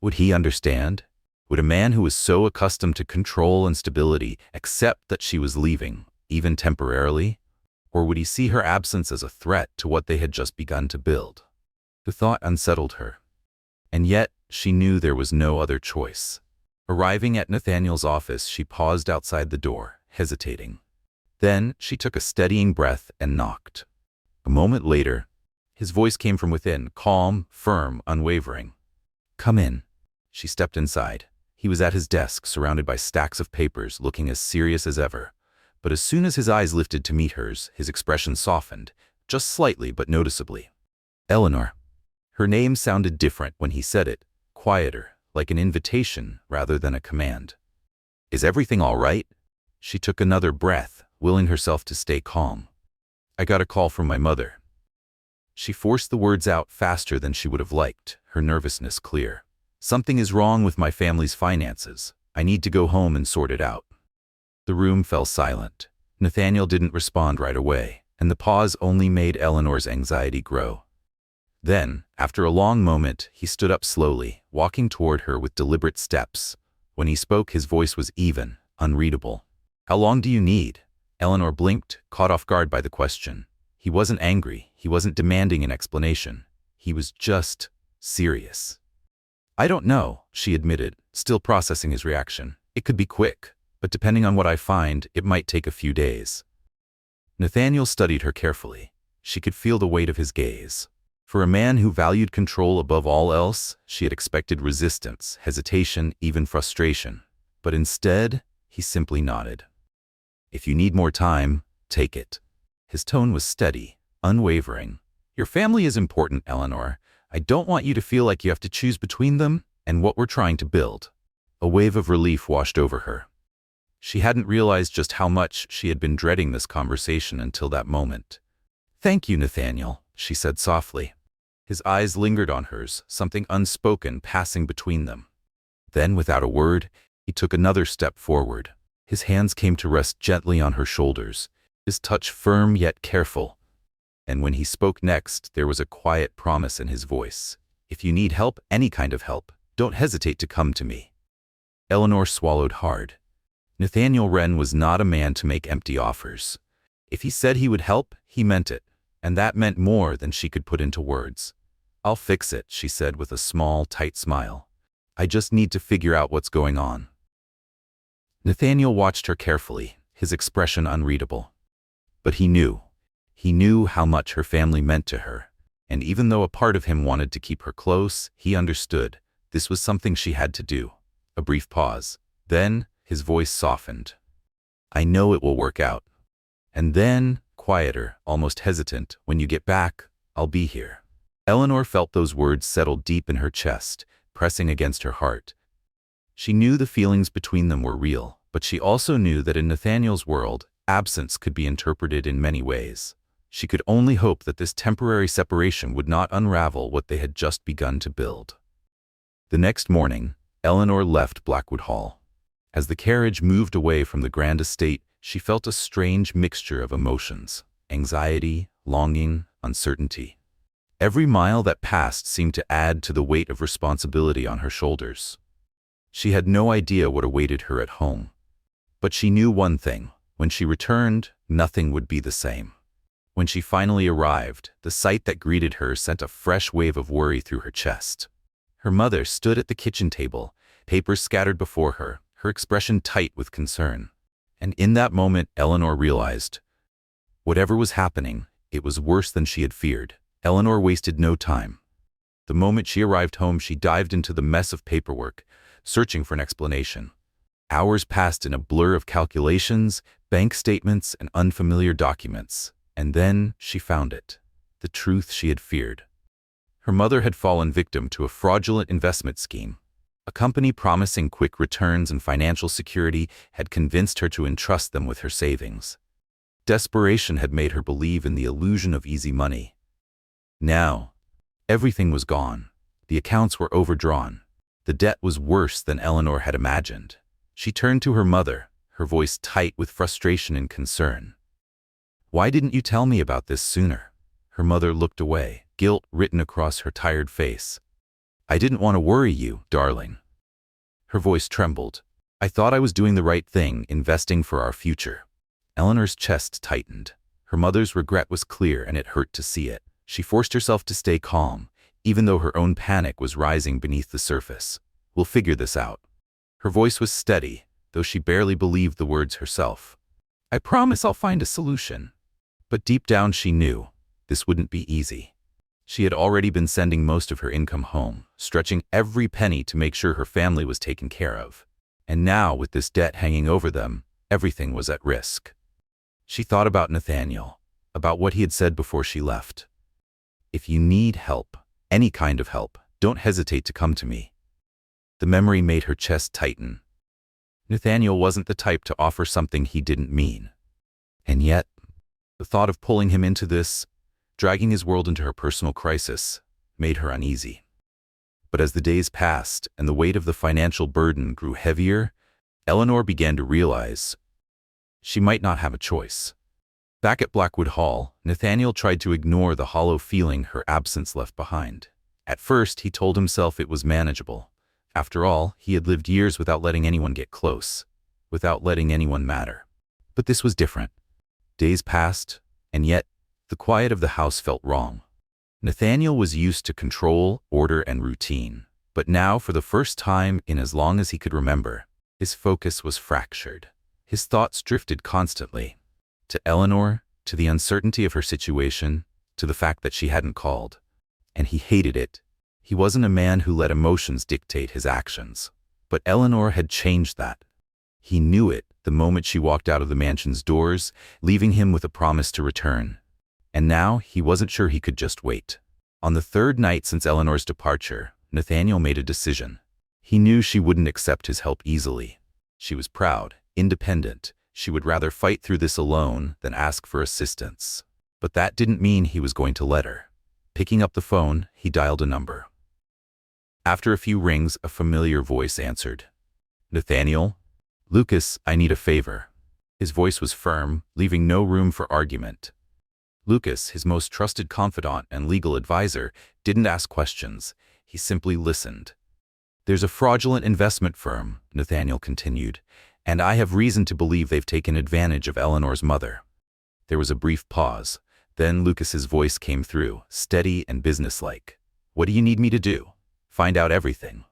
Would he understand? Would a man who was so accustomed to control and stability accept that she was leaving, even temporarily? Or would he see her absence as a threat to what they had just begun to build? The thought unsettled her. And yet, she knew there was no other choice. Arriving at Nathaniel's office, she paused outside the door, hesitating. Then she took a steadying breath and knocked. A moment later, his voice came from within, calm, firm, unwavering. "Come in." She stepped inside. He was at his desk, surrounded by stacks of papers, looking as serious as ever. But as soon as his eyes lifted to meet hers, his expression softened, just slightly but noticeably. "Eleanor." Her name sounded different when he said it, quieter, like an invitation rather than a command. "Is everything all right?" She took another breath, willing herself to stay calm. "I got a call from my mother." She forced the words out faster than she would have liked, her nervousness clear. "Something is wrong with my family's finances. I need to go home and sort it out." The room fell silent. Nathaniel didn't respond right away, and the pause only made Eleanor's anxiety grow. Then, after a long moment, he stood up slowly, walking toward her with deliberate steps. When he spoke, his voice was even, unreadable. "How long do you need?" Eleanor blinked, caught off guard by the question. He wasn't angry. He wasn't demanding an explanation. He was just serious. "I don't know," she admitted, still processing his reaction. "It could be quick, but depending on what I find, it might take a few days." Nathaniel studied her carefully. She could feel the weight of his gaze. For a man who valued control above all else, she had expected resistance, hesitation, even frustration. But instead, he simply nodded. "If you need more time, take it." His tone was steady, unwavering. "Your family is important, Eleanor. I don't want you to feel like you have to choose between them and what we're trying to build." A wave of relief washed over her. She hadn't realized just how much she had been dreading this conversation until that moment. "Thank you, Nathaniel," she said softly. His eyes lingered on hers, something unspoken passing between them. Then, without a word, he took another step forward. His hands came to rest gently on her shoulders, his touch firm yet careful. And when he spoke next, there was a quiet promise in his voice. "If you need help, any kind of help, don't hesitate to come to me." Eleanor swallowed hard. Nathaniel Wren was not a man to make empty offers. If he said he would help, he meant it, and that meant more than she could put into words. "I'll fix it," she said with a small, tight smile. "I just need to figure out what's going on." Nathaniel watched her carefully, his expression unreadable. But he knew. He knew how much her family meant to her. And even though a part of him wanted to keep her close, he understood. This was something she had to do. A brief pause. Then, his voice softened. "I know it will work out." And then, quieter, almost hesitant, "When you get back, I'll be here." Eleanor felt those words settle deep in her chest, pressing against her heart. She knew the feelings between them were real, but she also knew that in Nathaniel's world, absence could be interpreted in many ways. She could only hope that this temporary separation would not unravel what they had just begun to build. The next morning, Eleanor left Blackwood Hall. As the carriage moved away from the grand estate, she felt a strange mixture of emotions: anxiety, longing, uncertainty. Every mile that passed seemed to add to the weight of responsibility on her shoulders. She had no idea what awaited her at home. But she knew one thing: when she returned, nothing would be the same. When she finally arrived, the sight that greeted her sent a fresh wave of worry through her chest. Her mother stood at the kitchen table, papers scattered before her, her expression tight with concern. And in that moment, Eleanor realized, whatever was happening, it was worse than she had feared. Eleanor wasted no time. The moment she arrived home, she dived into the mess of paperwork, searching for an explanation. Hours passed in a blur of calculations, bank statements, and unfamiliar documents. And then she found it. The truth she had feared. Her mother had fallen victim to a fraudulent investment scheme. A company promising quick returns and financial security had convinced her to entrust them with her savings. Desperation had made her believe in the illusion of easy money. Now, everything was gone. The accounts were overdrawn. The debt was worse than Eleanor had imagined. She turned to her mother, her voice tight with frustration and concern. "Why didn't you tell me about this sooner?" Her mother looked away, guilt written across her tired face. "I didn't want to worry you, darling." Her voice trembled. "I thought I was doing the right thing, investing for our future." Eleanor's chest tightened. Her mother's regret was clear, and it hurt to see it. She forced herself to stay calm, even though her own panic was rising beneath the surface. "We'll figure this out." Her voice was steady, though she barely believed the words herself. "I promise I'll find a solution." But deep down she knew this wouldn't be easy. She had already been sending most of her income home, stretching every penny to make sure her family was taken care of. And now, with this debt hanging over them, everything was at risk. She thought about Nathaniel, about what he had said before she left. "If you need help, any kind of help, don't hesitate to come to me." The memory made her chest tighten. Nathaniel wasn't the type to offer something he didn't mean. And yet, the thought of pulling him into this, dragging his world into her personal crisis, made her uneasy. But as the days passed and the weight of the financial burden grew heavier, Eleanor began to realize she might not have a choice. Back at Blackwood Hall, Nathaniel tried to ignore the hollow feeling her absence left behind. At first, he told himself it was manageable. After all, he had lived years without letting anyone get close, without letting anyone matter. But this was different. Days passed, and yet, the quiet of the house felt wrong. Nathaniel was used to control, order, and routine. But now, for the first time in as long as he could remember, his focus was fractured. His thoughts drifted constantly. To Eleanor, to the uncertainty of her situation, to the fact that she hadn't called. And he hated it. He wasn't a man who let emotions dictate his actions. But Eleanor had changed that. He knew it the moment she walked out of the mansion's doors, leaving him with a promise to return. And now he wasn't sure he could just wait. On the third night since Eleanor's departure, Nathaniel made a decision. He knew she wouldn't accept his help easily. She was proud, independent. She would rather fight through this alone than ask for assistance. But that didn't mean he was going to let her. Picking up the phone, he dialed a number. After a few rings, a familiar voice answered. "Nathaniel?" "Lucas, I need a favor." His voice was firm, leaving no room for argument. Lucas, his most trusted confidant and legal advisor, didn't ask questions. He simply listened. "There's a fraudulent investment firm," Nathaniel continued, "and I have reason to believe they've taken advantage of Eleanor's mother." There was a brief pause. Then Lucas's voice came through, steady and businesslike. What do you need me to do? Find out everything.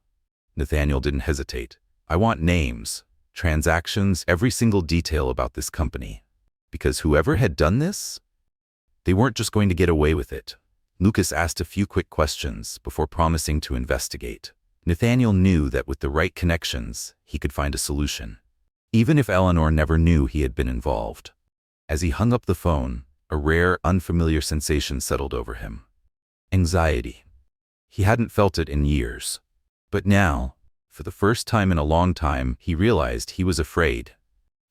Nathaniel didn't hesitate. I want names, transactions, every single detail about this company. Because whoever had done this, they weren't just going to get away with it. Lucas asked a few quick questions before promising to investigate. Nathaniel knew that with the right connections, he could find a solution, even if Eleanor never knew he had been involved. As he hung up the phone, a rare, unfamiliar sensation settled over him. Anxiety. He hadn't felt it in years. But now, for the first time in a long time, he realized he was afraid.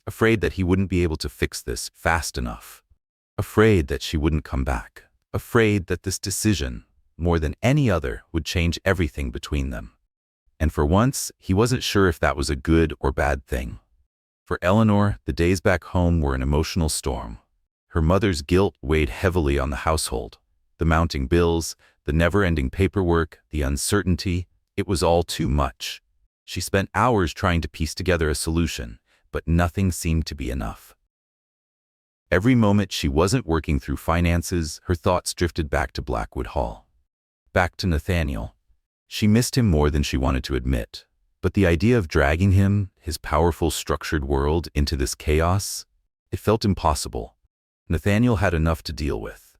Afraid that he wouldn't be able to fix this fast enough. Afraid that she wouldn't come back. Afraid that this decision, more than any other, would change everything between them. And for once, he wasn't sure if that was a good or bad thing. For Eleanor, the days back home were an emotional storm. Her mother's guilt weighed heavily on the household. The mounting bills, the never-ending paperwork, the uncertainty, it was all too much. She spent hours trying to piece together a solution, but nothing seemed to be enough. Every moment she wasn't working through finances, her thoughts drifted back to Blackwood Hall. Back to Nathaniel. She missed him more than she wanted to admit. But the idea of dragging him, his powerful, structured world, into this chaos, it felt impossible. Nathaniel had enough to deal with.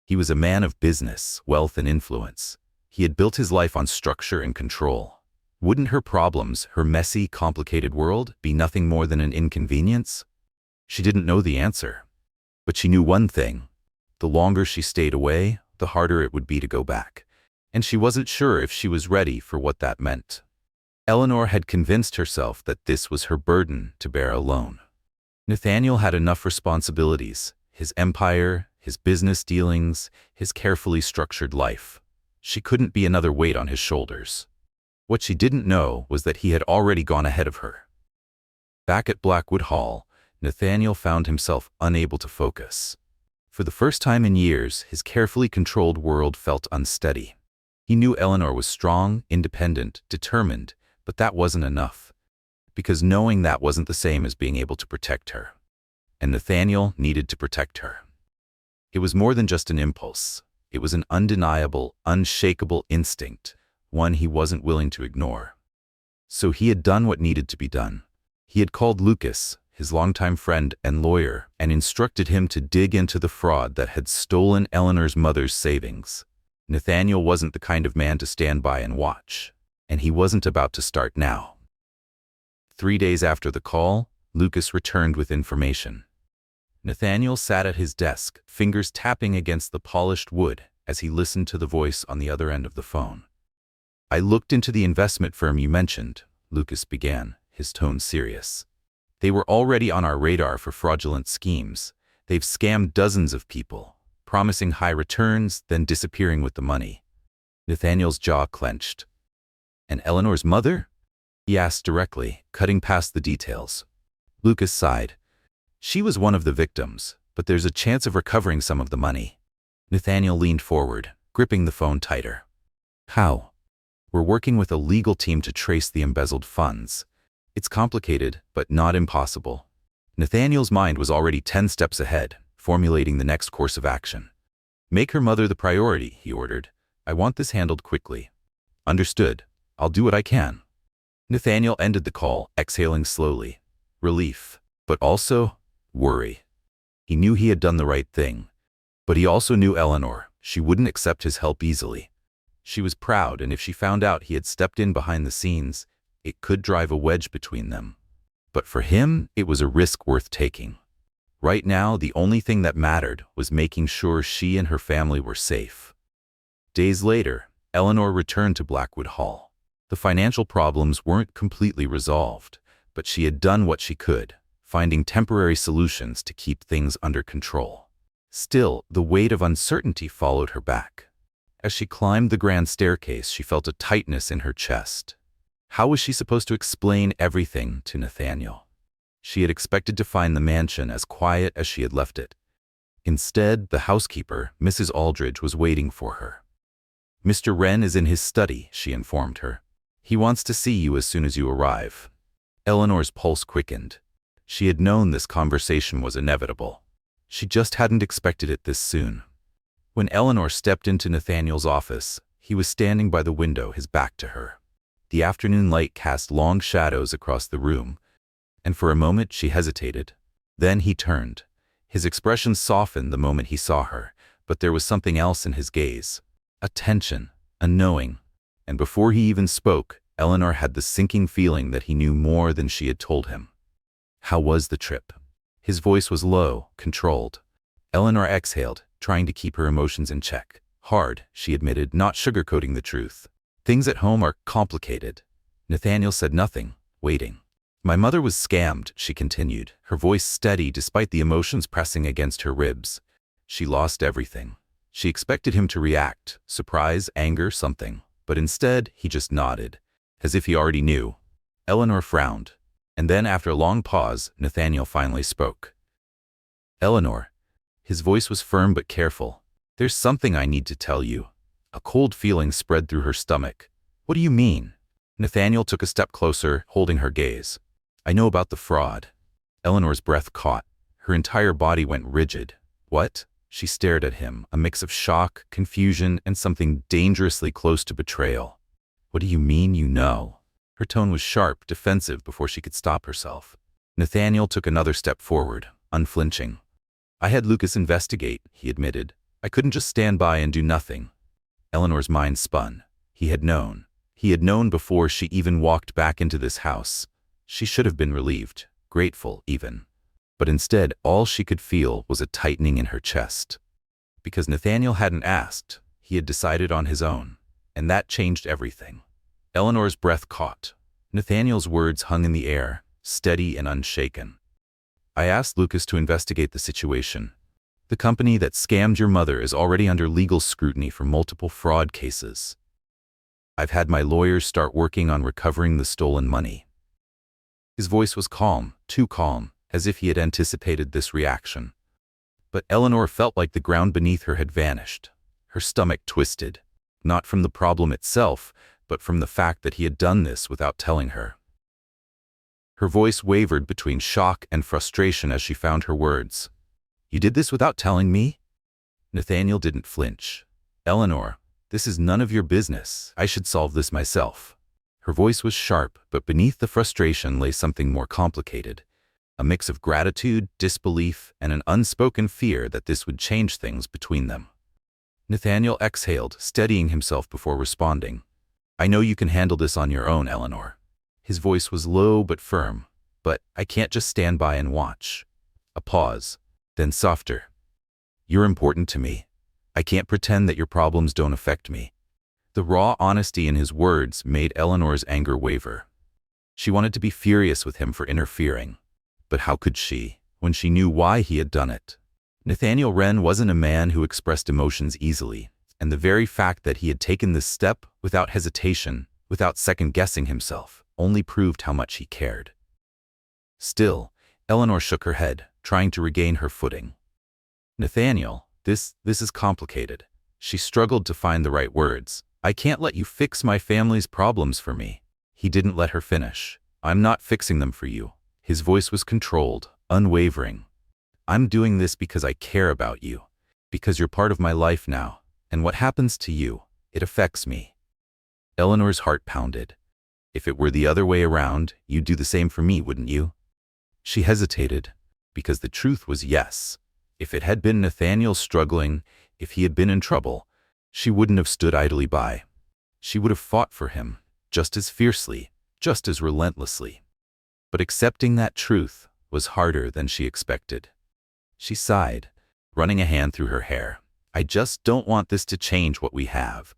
He was a man of business, wealth, and influence. He had built his life on structure and control. Wouldn't her problems, her messy, complicated world, be nothing more than an inconvenience? She didn't know the answer. But she knew one thing. The longer she stayed away, the harder it would be to go back. And she wasn't sure if she was ready for what that meant. Eleanor had convinced herself that this was her burden to bear alone. Nathaniel had enough responsibilities, his empire, his business dealings, his carefully structured life. She couldn't be another weight on his shoulders. What she didn't know was that he had already gone ahead of her. Back at Blackwood Hall, Nathaniel found himself unable to focus. For the first time in years, his carefully controlled world felt unsteady. He knew Eleanor was strong, independent, determined, but that wasn't enough. Because knowing that wasn't the same as being able to protect her. And Nathaniel needed to protect her. It was more than just an impulse. It was an undeniable, unshakable instinct, one he wasn't willing to ignore. So he had done what needed to be done. He had called Lucas, his longtime friend and lawyer, and instructed him to dig into the fraud that had stolen Eleanor's mother's savings. Nathaniel wasn't the kind of man to stand by and watch, and he wasn't about to start now. 3 days after the call, Lucas returned with information. Nathaniel sat at his desk, fingers tapping against the polished wood as he listened to the voice on the other end of the phone. I looked into the investment firm you mentioned, Lucas began, his tone serious. They were already on our radar for fraudulent schemes. They've scammed dozens of people, promising high returns, then disappearing with the money. Nathaniel's jaw clenched. And Eleanor's mother? He asked directly, cutting past the details. Lucas sighed. She was one of the victims, but there's a chance of recovering some of the money. Nathaniel leaned forward, gripping the phone tighter. How? We're working with a legal team to trace the embezzled funds. It's complicated, but not impossible. Nathaniel's mind was already 10 steps ahead, formulating the next course of action. Make her mother the priority, he ordered. I want this handled quickly. Understood. I'll do what I can. Nathaniel ended the call, exhaling slowly. Relief, but also worry. He knew he had done the right thing. But he also knew Eleanor. She wouldn't accept his help easily. She was proud, and if she found out he had stepped in behind the scenes, it could drive a wedge between them. But for him, it was a risk worth taking. Right now, the only thing that mattered was making sure she and her family were safe. Days later, Eleanor returned to Blackwood Hall. The financial problems weren't completely resolved, but she had done what she could, finding temporary solutions to keep things under control. Still, the weight of uncertainty followed her back. As she climbed the grand staircase, she felt a tightness in her chest. How was she supposed to explain everything to Nathaniel? She had expected to find the mansion as quiet as she had left it. Instead, the housekeeper, Mrs. Aldridge, was waiting for her. Mr. Wren is in his study, she informed her. He wants to see you as soon as you arrive. Eleanor's pulse quickened. She had known this conversation was inevitable. She just hadn't expected it this soon. When Eleanor stepped into Nathaniel's office, he He was standing by the window, his back to her. The afternoon light cast long shadows across the room, and for a moment she hesitated. Then he turned. His expression softened the moment he saw her, but there was something else in his gaze. A tension, a knowing. And before he even spoke, Eleanor had the sinking feeling that he knew more than she had told him. How was the trip? His voice was low, controlled. Eleanor exhaled, trying to keep her emotions in check. Hard, she admitted, not sugarcoating the truth. Things at home are complicated. Nathaniel said nothing, waiting. My mother was scammed, she continued, her voice steady despite the emotions pressing against her ribs. She lost everything. She expected him to react, surprise, anger, something. But instead, he just nodded, as if he already knew. Eleanor frowned. And then, after a long pause, Nathaniel finally spoke. Eleanor. His voice was firm but careful. There's something I need to tell you. A cold feeling spread through her stomach. What do you mean? Nathaniel took a step closer, holding her gaze. I know about the fraud. Eleanor's breath caught. Her entire body went rigid. What? She stared at him, a mix of shock, confusion, and something dangerously close to betrayal. What do you mean you know? Her tone was sharp, defensive before she could stop herself. Nathaniel took another step forward, unflinching. I had Lucas investigate, he admitted. I couldn't just stand by and do nothing. Eleanor's mind spun. He had known. He had known before she even walked back into this house. She should have been relieved, grateful even. But instead, all she could feel was a tightening in her chest. Because Nathaniel hadn't asked, he had decided on his own. And that changed everything. Eleanor's breath caught. Nathaniel's words hung in the air, steady and unshaken. I asked Lucas to investigate the situation. The company that scammed your mother is already under legal scrutiny for multiple fraud cases. I've had my lawyers start working on recovering the stolen money. His voice was calm, too calm, as if he had anticipated this reaction. But Eleanor felt like the ground beneath her had vanished. Her stomach twisted, not from the problem itself, but from the fact that he had done this without telling her. Her voice wavered between shock and frustration as she found her words. You did this without telling me? Nathaniel didn't flinch. Eleanor, this is none of your business. I should solve this myself. Her voice was sharp, but beneath the frustration lay something more complicated. A mix of gratitude, disbelief, and an unspoken fear that this would change things between them. Nathaniel exhaled, steadying himself before responding. I know you can handle this on your own, Eleanor. His voice was low but firm. But I can't just stand by and watch. A pause, then softer. You're important to me. I can't pretend that your problems don't affect me. The raw honesty in his words made Eleanor's anger waver. She wanted to be furious with him for interfering. But how could she, when she knew why he had done it? Nathaniel Wren wasn't a man who expressed emotions easily, and the very fact that he had taken this step without hesitation, without second-guessing himself, only proved how much he cared. Still, Eleanor shook her head, trying to regain her footing. Nathaniel, this is complicated. She struggled to find the right words. I can't let you fix my family's problems for me. He didn't let her finish. I'm not fixing them for you. His voice was controlled, unwavering. I'm doing this because I care about you, because you're part of my life now, and what happens to you, it affects me. Eleanor's heart pounded. If it were the other way around, you'd do the same for me, wouldn't you? She hesitated, because the truth was yes. If it had been Nathaniel struggling, if he had been in trouble, she wouldn't have stood idly by. She would have fought for him, just as fiercely, just as relentlessly. But accepting that truth was harder than she expected. She sighed, running a hand through her hair. I just don't want this to change what we have.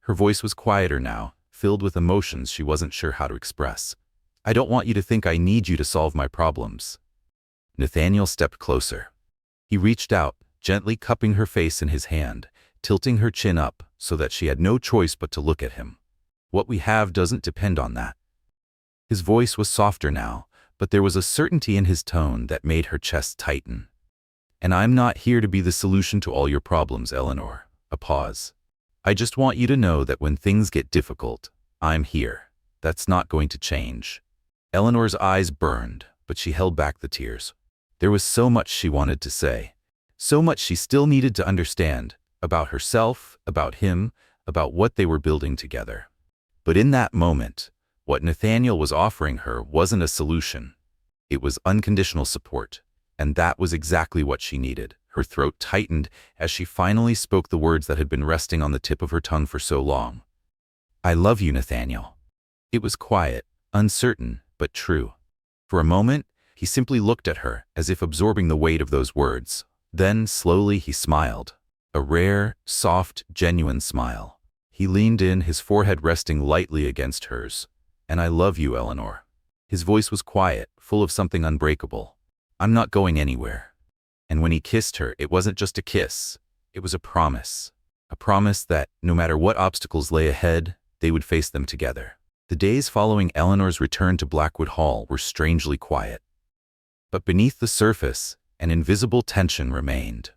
Her voice was quieter now, filled with emotions she wasn't sure how to express. I don't want you to think I need you to solve my problems. Nathaniel stepped closer. He reached out, gently cupping her face in his hand, tilting her chin up so that she had no choice but to look at him. What we have doesn't depend on that. His voice was softer now, but there was a certainty in his tone that made her chest tighten. And I'm not here to be the solution to all your problems, Eleanor. A pause. I just want you to know that when things get difficult, I'm here. That's not going to change. Eleanor's eyes burned, but she held back the tears. There was so much she wanted to say. So much she still needed to understand. About herself, about him, about what they were building together. But in that moment, what Nathaniel was offering her wasn't a solution. It was unconditional support, and that was exactly what she needed. Her throat tightened as she finally spoke the words that had been resting on the tip of her tongue for so long. "I love you, Nathaniel." It was quiet, uncertain, but true. For a moment, he simply looked at her, as if absorbing the weight of those words. Then, slowly, he smiled. A rare, soft, genuine smile. He leaned in, his forehead resting lightly against hers. "And I love you, Eleanor." His voice was quiet, full of something unbreakable. "I'm not going anywhere." And when he kissed her, it wasn't just a kiss. It was a promise. A promise that, no matter what obstacles lay ahead, they would face them together. The days following Eleanor's return to Blackwood Hall were strangely quiet. But beneath the surface, an invisible tension remained.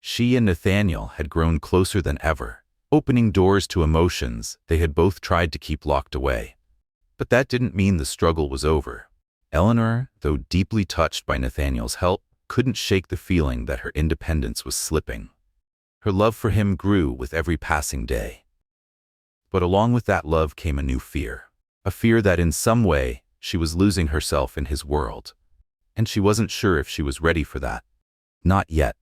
She and Nathaniel had grown closer than ever, opening doors to emotions they had both tried to keep locked away. But that didn't mean the struggle was over. Eleanor, though deeply touched by Nathaniel's help, couldn't shake the feeling that her independence was slipping. Her love for him grew with every passing day. But along with that love came a new fear. A fear that in some way she was losing herself in his world. And she wasn't sure if she was ready for that. Not yet.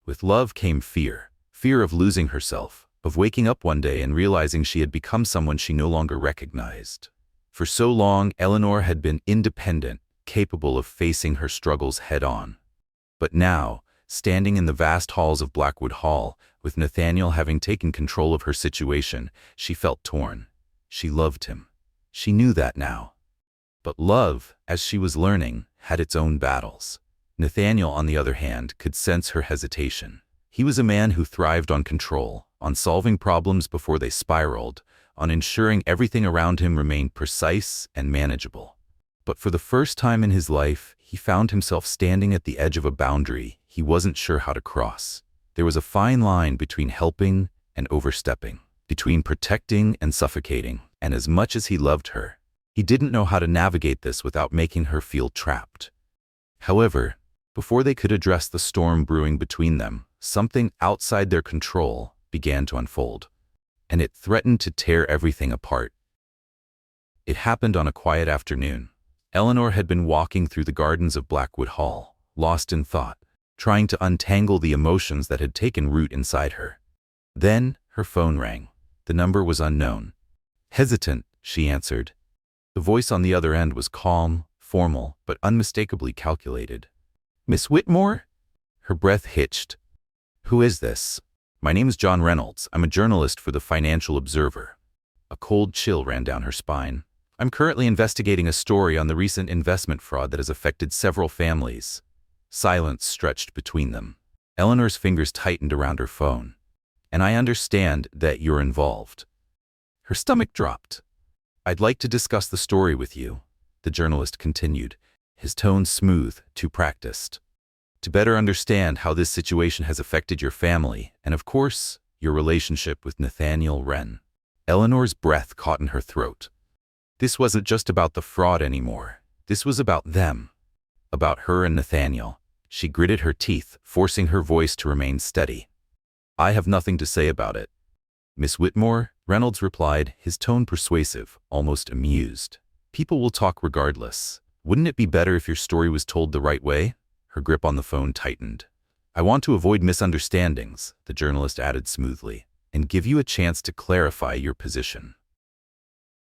With love came fear. Fear of losing herself, of waking up one day and realizing she had become someone she no longer recognized. For so long, Eleanor had been independent, capable of facing her struggles head-on. But now, standing in the vast halls of Blackwood Hall, with Nathaniel having taken control of her situation, she felt torn. She loved him. She knew that now. But love, as she was learning, had its own battles. Nathaniel, on the other hand, could sense her hesitation. He was a man who thrived on control, on solving problems before they spiraled, on ensuring everything around him remained precise and manageable. But for the first time in his life, he found himself standing at the edge of a boundary he wasn't sure how to cross. There was a fine line between helping and overstepping, between protecting and suffocating, and as much as he loved her, he didn't know how to navigate this without making her feel trapped. However, before they could address the storm brewing between them, something outside their control began to unfold, and it threatened to tear everything apart. It happened on a quiet afternoon. Eleanor had been walking through the gardens of Blackwood Hall, lost in thought, trying to untangle the emotions that had taken root inside her. Then her phone rang. The number was unknown. Hesitant, she answered. The voice on the other end was calm, formal, but unmistakably calculated. "Miss Whitmore?" Her breath hitched. "Who is this?" "My name's John Reynolds. I'm a journalist for the Financial Observer." A cold chill ran down her spine. "I'm currently investigating a story on the recent investment fraud that has affected several families." Silence stretched between them. Eleanor's fingers tightened around her phone. "And I understand that you're involved." Her stomach dropped. "I'd like to discuss the story with you," the journalist continued, his tone smooth, too practiced. "To better understand how this situation has affected your family, and of course, your relationship with Nathaniel Wren." Eleanor's breath caught in her throat. This wasn't just about the fraud anymore. This was about them. About her and Nathaniel. She gritted her teeth, forcing her voice to remain steady. "I have nothing to say about it." "Miss Whitmore," Reynolds replied, his tone persuasive, almost amused. "People will talk regardless. Wouldn't it be better if your story was told the right way?" Her grip on the phone tightened. "I want to avoid misunderstandings," the journalist added smoothly, "and give you a chance to clarify your position."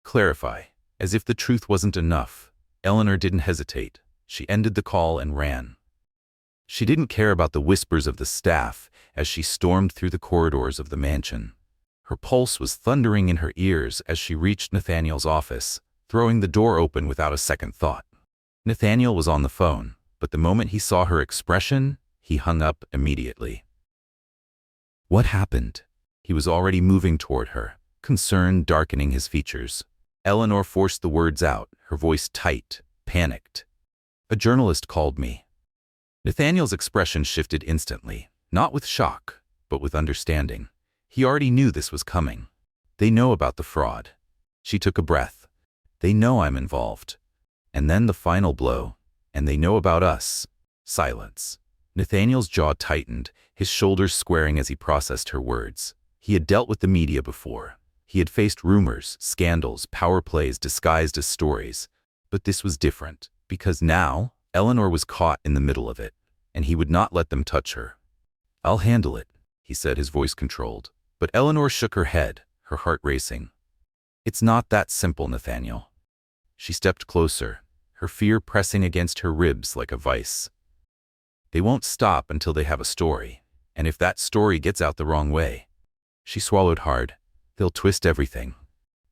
Clarify. As if the truth wasn't enough, Eleanor didn't hesitate. She ended the call and ran. She didn't care about the whispers of the staff as she stormed through the corridors of the mansion. Her pulse was thundering in her ears as she reached Nathaniel's office, throwing the door open without a second thought. Nathaniel was on the phone, but the moment he saw her expression, he hung up immediately. "What happened?" He was already moving toward her, concern darkening his features. Eleanor forced the words out, her voice tight, panicked. "A journalist called me." Nathaniel's expression shifted instantly, not with shock, but with understanding. He already knew this was coming. "They know about the fraud." She took a breath. "They know I'm involved." And then the final blow. "And they know about us." Silence. Nathaniel's jaw tightened, his shoulders squaring as he processed her words. He had dealt with the media before. He had faced rumors, scandals, power plays disguised as stories. But this was different, because now Eleanor was caught in the middle of it, and he would not let them touch her. "I'll handle it," he said, his voice controlled. But Eleanor shook her head, her heart racing. "It's not that simple, Nathaniel." She stepped closer, her fear pressing against her ribs like a vice. "They won't stop until they have a story, and if that story gets out the wrong way—" She swallowed hard. "They'll twist everything."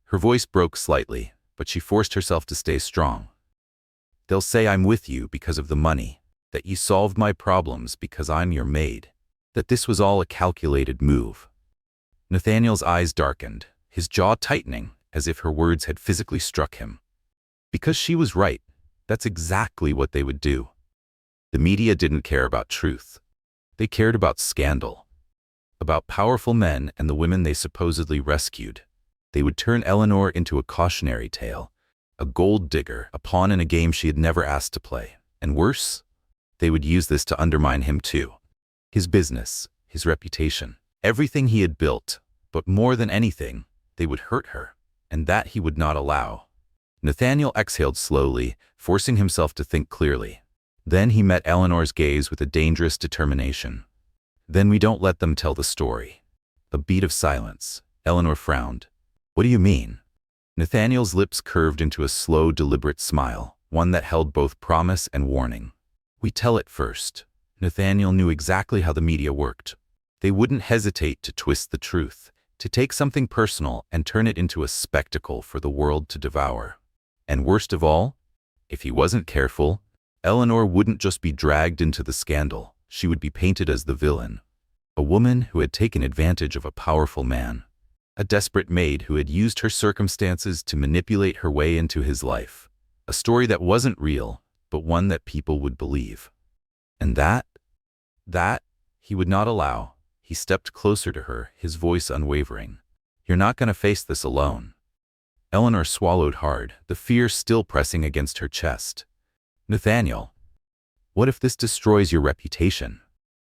Her voice broke slightly, but she forced herself to stay strong. "They'll say I'm with you because of the money, that you solved my problems because I'm your maid, that this was all a calculated move." Nathaniel's eyes darkened, his jaw tightening, as if her words had physically struck him. Because she was right, that's exactly what they would do. The media didn't care about truth. They cared about scandal, about powerful men and the women they supposedly rescued. They would turn Eleanor into a cautionary tale, a gold digger, a pawn in a game she had never asked to play. And worse, they would use this to undermine him too. His business, his reputation, everything he had built. But more than anything, they would hurt her, and that he would not allow. Nathaniel exhaled slowly, forcing himself to think clearly. Then he met Eleanor's gaze with a dangerous determination. "Then we don't let them tell the story." A beat of silence. Eleanor frowned. "What do you mean?" Nathaniel's lips curved into a slow, deliberate smile, one that held both promise and warning. "We tell it first." Nathaniel knew exactly how the media worked. They wouldn't hesitate to twist the truth, to take something personal and turn it into a spectacle for the world to devour. And worst of all, if he wasn't careful, Eleanor wouldn't just be dragged into the scandal, she would be painted as the villain. A woman who had taken advantage of a powerful man. A desperate maid who had used her circumstances to manipulate her way into his life. A story that wasn't real, but one that people would believe. And that he would not allow. He stepped closer to her, his voice unwavering. "You're not going to face this alone." Eleanor swallowed hard, the fear still pressing against her chest. "Nathaniel, what if this destroys your reputation?"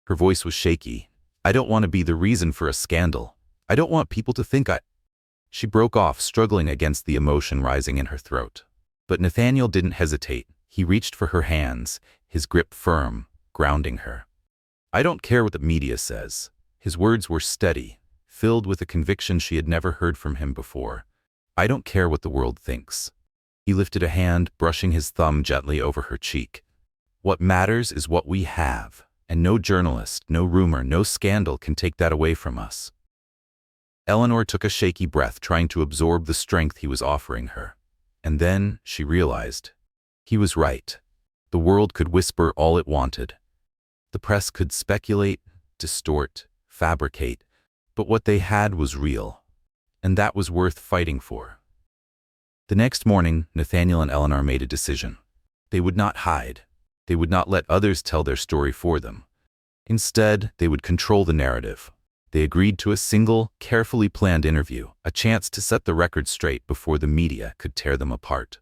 Her voice was shaky. "I don't want to be the reason for a scandal. I don't want people to think I—" She broke off, struggling against the emotion rising in her throat. But Nathaniel didn't hesitate. He reached for her hands, his grip firm, grounding her. "I don't care what the media says." His words were steady, filled with a conviction she had never heard from him before. "I don't care what the world thinks." He lifted a hand, brushing his thumb gently over her cheek. "What matters is what we have, and no journalist, no rumor, no scandal can take that away from us." Eleanor took a shaky breath, trying to absorb the strength he was offering her. And then she realized. He was right. The world could whisper all it wanted. The press could speculate, distort, fabricate, but what they had was real, and that was worth fighting for. The next morning, Nathaniel and Eleanor made a decision. They would not hide. They would not let others tell their story for them. Instead, they would control the narrative. They agreed to a single, carefully planned interview, a chance to set the record straight before the media could tear them apart.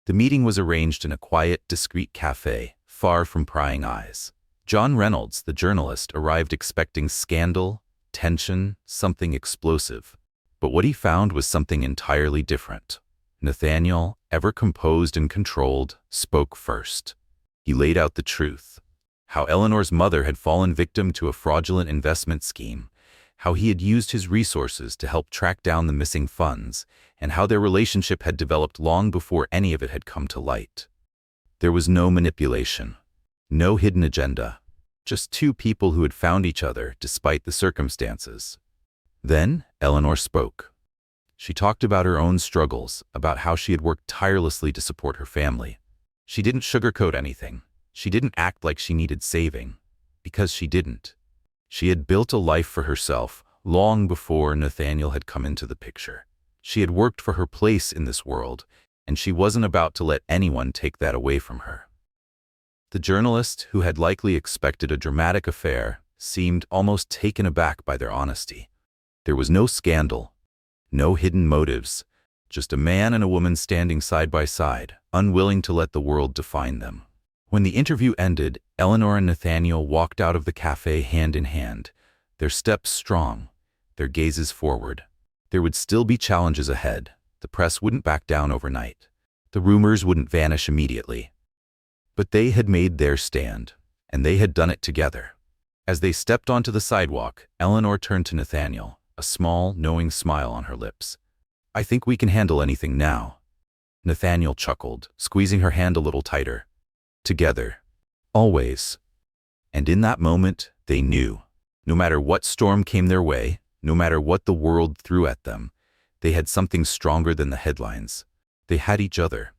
The meeting was arranged in a quiet, discreet cafe, far from prying eyes. John Reynolds, the journalist, arrived expecting scandal, tension, something explosive. But what he found was something entirely different. Nathaniel, ever composed and controlled, spoke first. He laid out the truth. How Eleanor's mother had fallen victim to a fraudulent investment scheme, how he had used his resources to help track down the missing funds, and how their relationship had developed long before any of it had come to light. There was no manipulation, no hidden agenda, just two people who had found each other despite the circumstances. Then Eleanor spoke. She talked about her own struggles, about how she had worked tirelessly to support her family. She didn't sugarcoat anything. She didn't act like she needed saving, because she didn't. She had built a life for herself long before Nathaniel had come into the picture. She had worked for her place in this world, and she wasn't about to let anyone take that away from her. The journalist, who had likely expected a dramatic affair, seemed almost taken aback by their honesty. There was no scandal, no hidden motives, just a man and a woman standing side by side, unwilling to let the world define them. When the interview ended, Eleanor and Nathaniel walked out of the cafe hand in hand, their steps strong, their gazes forward. There would still be challenges ahead. The press wouldn't back down overnight. The rumors wouldn't vanish immediately. But they had made their stand, and they had done it together. As they stepped onto the sidewalk, Eleanor turned to Nathaniel, a small, knowing smile on her lips. "I think we can handle anything now." Nathaniel chuckled, squeezing her hand a little tighter. "Together. Always." And in that moment, they knew. No matter what storm came their way, no matter what the world threw at them, they had something stronger than the headlines. They had each other.